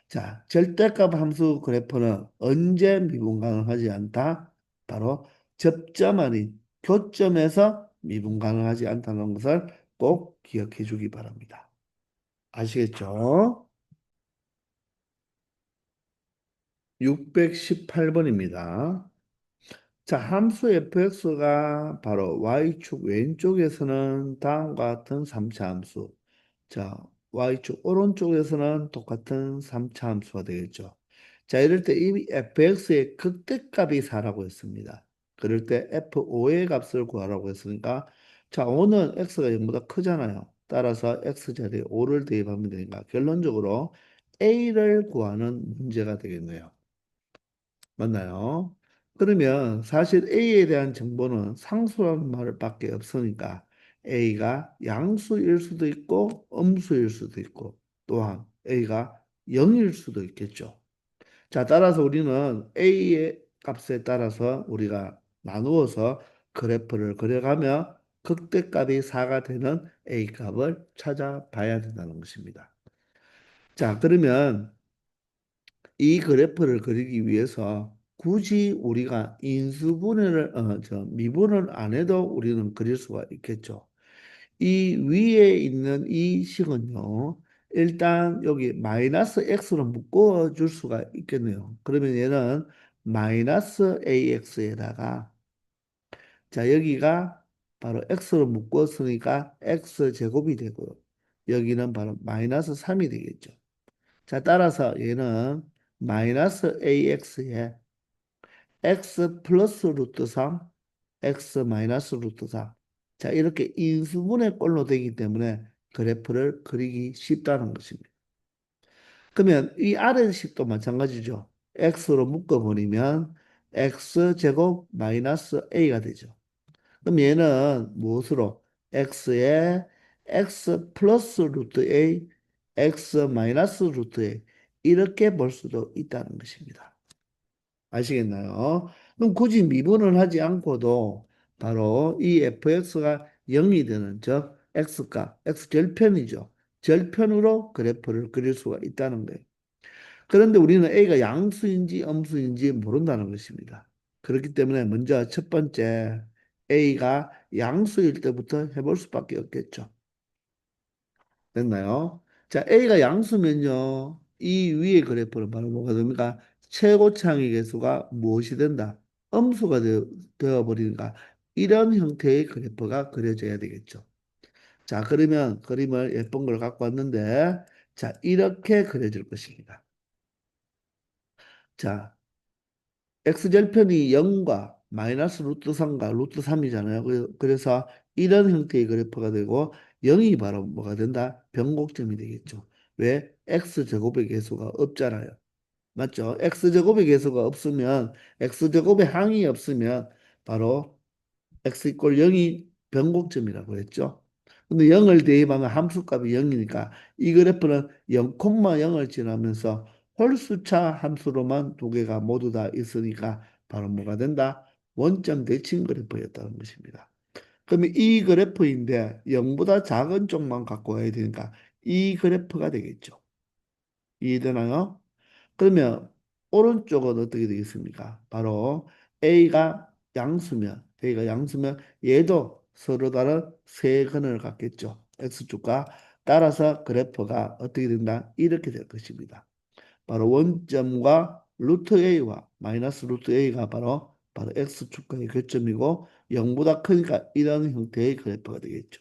자, 절대값 함수 그래프는 언제 미분 가능하지 않다? 바로 접점 아닌 교점에서 미분 가능하지 않다는 것을 꼭 기억해 주기 바랍니다. 아시겠죠? 618번입니다. 자, 함수 fx가 바로 y축 왼쪽에서는 다음과 같은 3차 함수. 자, y축 오른쪽에서는 똑같은 3차 함수가 되겠죠. 자, 이럴 때 이미 fx의 극대값이 4라고 했습니다. 그럴 때 f5의 값을 구하라고 했으니까 자, 5는 x가 0보다 크잖아요. 따라서 x자리에 5를 대입하면 되니까 결론적으로 a를 구하는 문제가 되겠네요. 맞나요? 그러면 사실 A에 대한 정보는 상수라는 말밖에 없으니까 A가 양수일 수도 있고 음수일 수도 있고 또한 A가 0일 수도 있겠죠. 자, 따라서 우리는 A의 값에 따라서 우리가 나누어서 그래프를 그려가며 극대값이 4가 되는 A 값을 찾아봐야 된다는 것입니다. 자, 그러면 이 그래프를 그리기 위해서 굳이 우리가 인수분해를 미분을 안 해도 우리는 그릴 수가 있겠죠. 이 위에 있는 이 식은요. 일단 여기 마이너스 x로 묶어 줄 수가 있겠네요. 그러면 얘는 마이너스 ax에다가 자 여기가 바로 x로 묶었으니까 x 제곱이 되고요. 여기는 바로 마이너스 3이 되겠죠. 자, 따라서 얘는 마이너스 ax에 x 플러스 루트 3, x 마이너스 루트 4. 자, 이렇게 인수분해 꼴로 되기 때문에 그래프를 그리기 쉽다는 것입니다. 그러면 이 아래 식도 마찬가지죠. x로 묶어버리면 x 제곱 마이너스 a가 되죠. 그럼 얘는 무엇으로? x에 x 플러스 루트 a, x 마이너스 루트 a 이렇게 볼 수도 있다는 것입니다. 아시겠나요? 그럼 굳이 미분을 하지 않고도 바로 이 fx가 0이 되는 즉 x값, x절편이죠. 절편으로 그래프를 그릴 수가 있다는 거예요. 그런데 우리는 a가 양수인지 음수인지 모른다는 것입니다. 그렇기 때문에 먼저 첫 번째 a가 양수일 때부터 해볼 수밖에 없겠죠. 됐나요? 자, a가 양수면요. 이 위의 그래프는 바로 뭐가 됩니까? 최고차항의 개수가 무엇이 된다? 음수가 되어버리니까 이런 형태의 그래프가 그려져야 되겠죠. 자, 그러면 그림을 예쁜 걸 갖고 왔는데 자, 이렇게 그려질 것입니다. 자, x절편이 0과 마이너스 루트 3과 루트 3이잖아요. 그래서 이런 형태의 그래프가 되고 0이 바로 뭐가 된다? 변곡점이 되겠죠. 왜? x제곱의 개수가 없잖아요. 맞죠? x제곱의 계수가 없으면 x제곱의 항이 없으면 바로 x 이퀄 0이 변곡점이라고 했죠. 근데 0을 대입하면 함수값이 0이니까 이 그래프는 0,0을 지나면서 홀수차 함수로만 두 개가 모두 다 있으니까 바로 뭐가 된다? 원점 대칭 그래프였다는 것입니다. 그러면 이 그래프인데 0보다 작은 쪽만 갖고 와야 되니까 이 그래프가 되겠죠. 이해되나요? 그러면 오른쪽은 어떻게 되겠습니까? 바로 A가 양수면 얘도 서로 다른 세 근을 갖겠죠. X축과 따라서 그래프가 어떻게 된다? 이렇게 될 것입니다. 바로 원점과 루트 A와 마이너스 루트 A가 바로 X축과의 교점이고 0보다 크니까 이런 형태의 그래프가 되겠죠.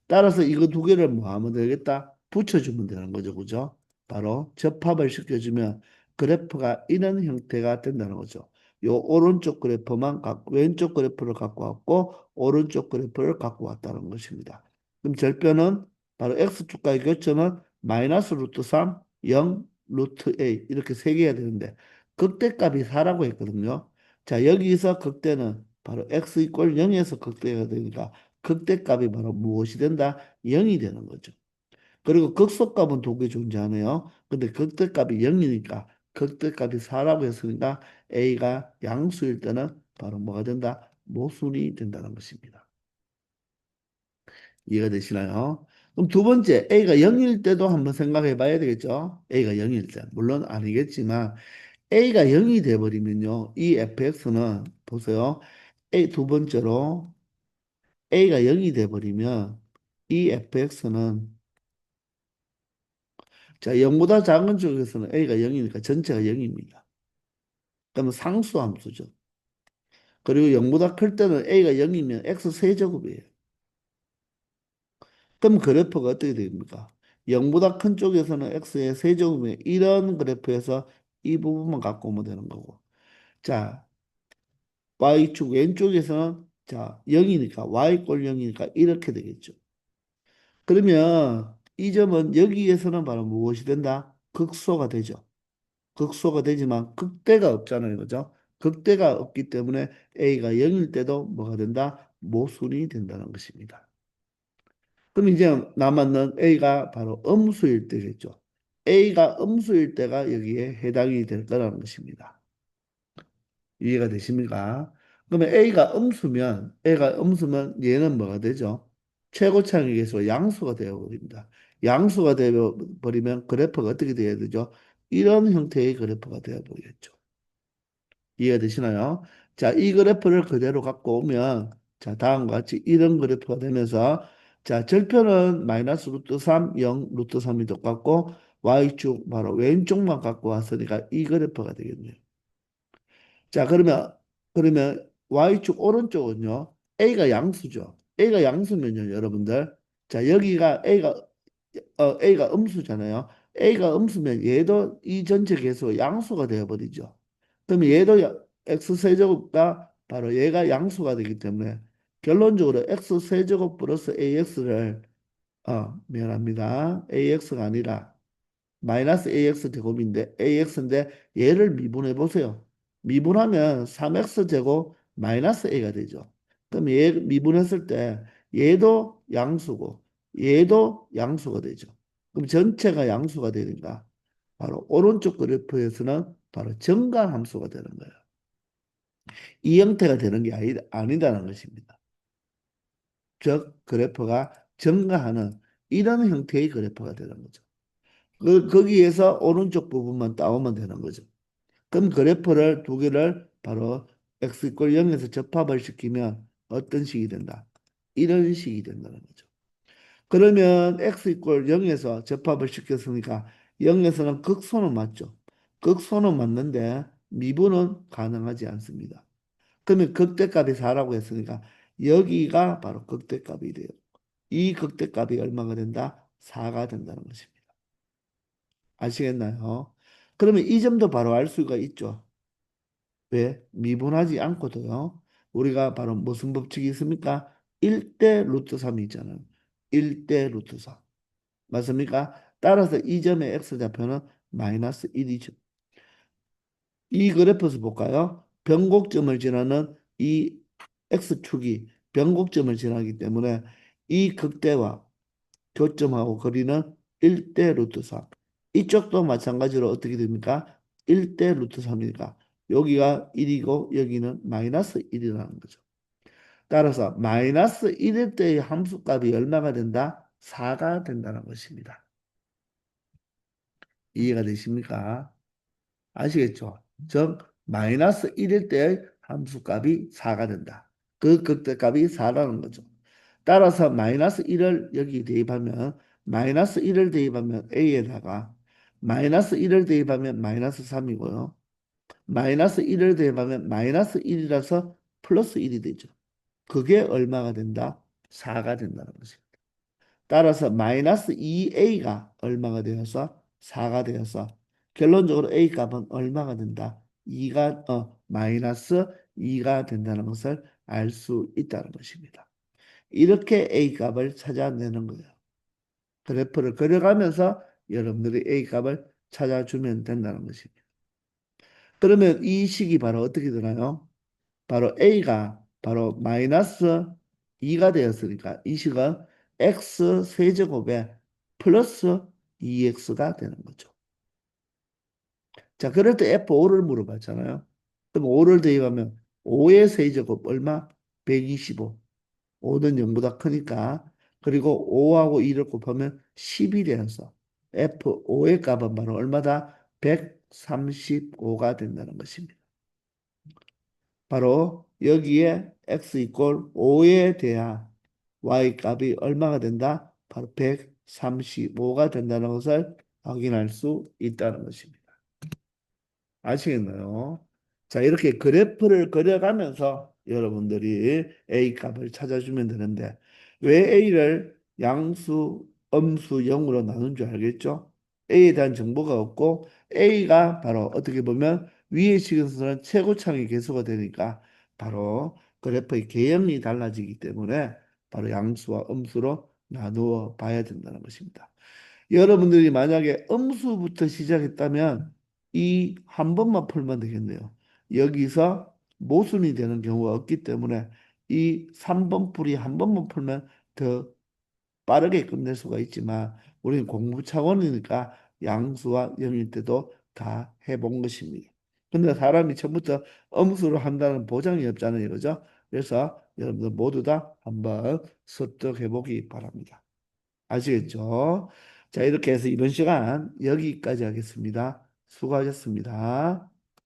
따라서 이거 두 개를 뭐 하면 되겠다? 붙여주면 되는 거죠. 그죠? 바로 접합을 시켜주면 그래프가 이런 형태가 된다는 거죠. 요 오른쪽 그래프만 왼쪽 그래프를 갖고 왔고 오른쪽 그래프를 갖고 왔다는 것입니다. 그럼 절편은 바로 x축과의 교점은 마이너스 루트 3, 0, 루트 a 이렇게 세 개가 되는데 극대값이 4라고 했거든요. 자, 여기서 극대는 바로 x 이퀄 0에서 극대가 되니까 극대값이 바로 무엇이 된다? 0이 되는 거죠. 그리고 극소값은 두 개 존재하네요. 근데 극대값이 0이니까 극대값이 4라고 했으니까 A가 양수일 때는 바로 뭐가 된다? 모순이 된다는 것입니다. 이해가 되시나요? 그럼 두 번째, A가 0일 때도 한번 생각해 봐야 되겠죠? A가 0일 때. 물론 아니겠지만 A가 0이 돼버리면요. 이 fx는 보세요. A 두 번째로 A가 0이 돼버리면 이 fx는 자 0보다 작은 쪽에서는 A가 0이니까 전체가 0입니다. 그러면 상수함수죠. 그리고 0보다 클 때는 A가 0이면 X 세제곱이에요. 그럼 그래프가 어떻게 됩니까? 0보다 큰 쪽에서는 X의 세제곱이에요. 이런 그래프에서 이 부분만 갖고 오면 되는 거고. 자, Y축 왼쪽에서는 자 0이니까 Y꼴 0이니까 이렇게 되겠죠. 그러면 이 점은 여기에서는 바로 무엇이 된다? 극소가 되죠. 극소가 되지만 극대가 없잖아요. 그죠? 극대가 없기 때문에 A가 0일 때도 뭐가 된다? 모순이 된다는 것입니다. 그럼 이제 남았는 A가 바로 음수일 때겠죠. A가 음수일 때가 여기에 해당이 될 거라는 것입니다. 이해가 되십니까? 그러면 A가 음수면 얘는 뭐가 되죠? 최고차항의 계수가 양수가 되어버립니다. 양수가 되어버리면 그래프가 어떻게 되어야 되죠? 이런 형태의 그래프가 되어버리겠죠. 이해가 되시나요? 자, 이 그래프를 그대로 갖고 오면 자, 다음과 같이 이런 그래프가 되면서 자, 절편은 마이너스 루트 3, 0, 루트 3이 똑같고 y축 바로 왼쪽만 갖고 왔으니까 이 그래프가 되겠네요. 자, 그러면 y축 오른쪽은요. A가 양수죠. A가 양수면요, 여러분들. 자, 여기가 A가 음수잖아요. A가 음수면 얘도 이 전체 계수가 양수가 되어버리죠. 그럼 얘도 X세제곱가 바로 얘가 양수가 되기 때문에 결론적으로 X세제곱 플러스 AX를 미안합니다. AX가 아니라 마이너스 AX 제곱인데 AX인데 얘를 미분해 보세요. 미분하면 3X 제곱 마이너스 A가 되죠. 그럼 얘 미분했을 때 얘도 양수고 얘도 양수가 되죠. 그럼 전체가 양수가 되니까 바로 오른쪽 그래프에서는 바로 정관 함수가 되는 거예요. 이 형태가 되는 게 아니다는 것입니다. 즉 그래프가 증가하는 이런 형태의 그래프가 되는 거죠. 거기에서 오른쪽 부분만 따오면 되는 거죠. 그럼 그래프를 두 개를 바로 x 이퀄 0에서 접합을 시키면 어떤 식이 된다? 이런 식이 된다는 거죠. 그러면 x 이퀄 0에서 접합을 시켰으니까 0에서는 극소는 맞죠. 극소는 맞는데 미분은 가능하지 않습니다. 그러면 극대값이 4라고 했으니까 여기가 바로 극대값이 돼요. 이 극대값이 얼마가 된다? 4가 된다는 것입니다. 아시겠나요? 그러면 이 점도 바로 알 수가 있죠. 왜? 미분하지 않고도요. 우리가 바로 무슨 법칙이 있습니까? 1대 루트 3이 있잖아요. 1대 루트 3. 맞습니까? 따라서 이 점의 x좌표는 마이너스 1이죠. 이 그래프에서 볼까요? 변곡점을 지나는 이 x축이 변곡점을 지나기 때문에 이 극대와 교점하고 거리는 1대 루트 3. 이쪽도 마찬가지로 어떻게 됩니까? 1대 루트 3이니까 여기가 1이고 여기는 마이너스 1이라는 거죠. 따라서 마이너스 1일 때의 함수값이 얼마가 된다? 4가 된다는 것입니다. 이해가 되십니까? 아시겠죠? 즉 마이너스 1일 때의 함수값이 4가 된다. 그 극대값이 4라는 거죠. 따라서 마이너스 1을 여기 대입하면 마이너스 1을 대입하면 a에다가 마이너스 1을 대입하면 마이너스 3이고요. 마이너스 1을 대입하면 마이너스 1이라서 플러스 1이 되죠. 그게 얼마가 된다? 4가 된다는 거죠. 따라서 마이너스 2a가 얼마가 되어서 4가 되어서 결론적으로 a 값은 얼마가 된다? 2가 마이너스 2가 된다는 것을 알 수 있다는 것입니다. 이렇게 a 값을 찾아내는 거예요. 그래프를 그려가면서 여러분들이 a 값을 찾아주면 된다는 것입니다. 그러면 이 식이 바로 어떻게 되나요? 바로 a가 바로 마이너스 2가 되었으니까 이 식은 x 세제곱에 플러스 2x가 되는 거죠. 자, 그럴 때 F5를 물어봤잖아요. 그럼 5를 대입하면 5의 세제곱 얼마? 125. 5는 0보다 크니까. 그리고 5하고 2를 곱하면 10이 되어서 F5의 값은 바로 얼마다? 135가 된다는 것입니다. 바로 여기에 x 이꼴 5에 대한 y 값이 얼마가 된다? 바로 135가 된다는 것을 확인할 수 있다는 것입니다. 아시겠나요? 자, 이렇게 그래프를 그려가면서 여러분들이 A 값을 찾아주면 되는데 왜 A를 양수, 음수, 0으로 나눈 줄 알겠죠? A에 대한 정보가 없고 A가 바로 어떻게 보면 위의 식에서는 최고창의 개수가 되니까 바로 그래프의 개형이 달라지기 때문에 바로 양수와 음수로 나누어 봐야 된다는 것입니다. 여러분들이 만약에 음수부터 시작했다면 이 한 번만 풀면 되겠네요. 여기서 모순이 되는 경우가 없기 때문에 이 3번 풀이 한 번만 풀면 더 빠르게 끝낼 수가 있지만 우리는 공부 차원이니까 양수와 영일 때도 다 해본 것입니다. 근데 사람이 처음부터 음수를 한다는 보장이 없잖아요. 그죠? 그래서 여러분들 모두 다 한번 습득해 보기 바랍니다. 아시겠죠? 자, 이렇게 해서 이번 시간 여기까지 하겠습니다. 수고하셨습니다.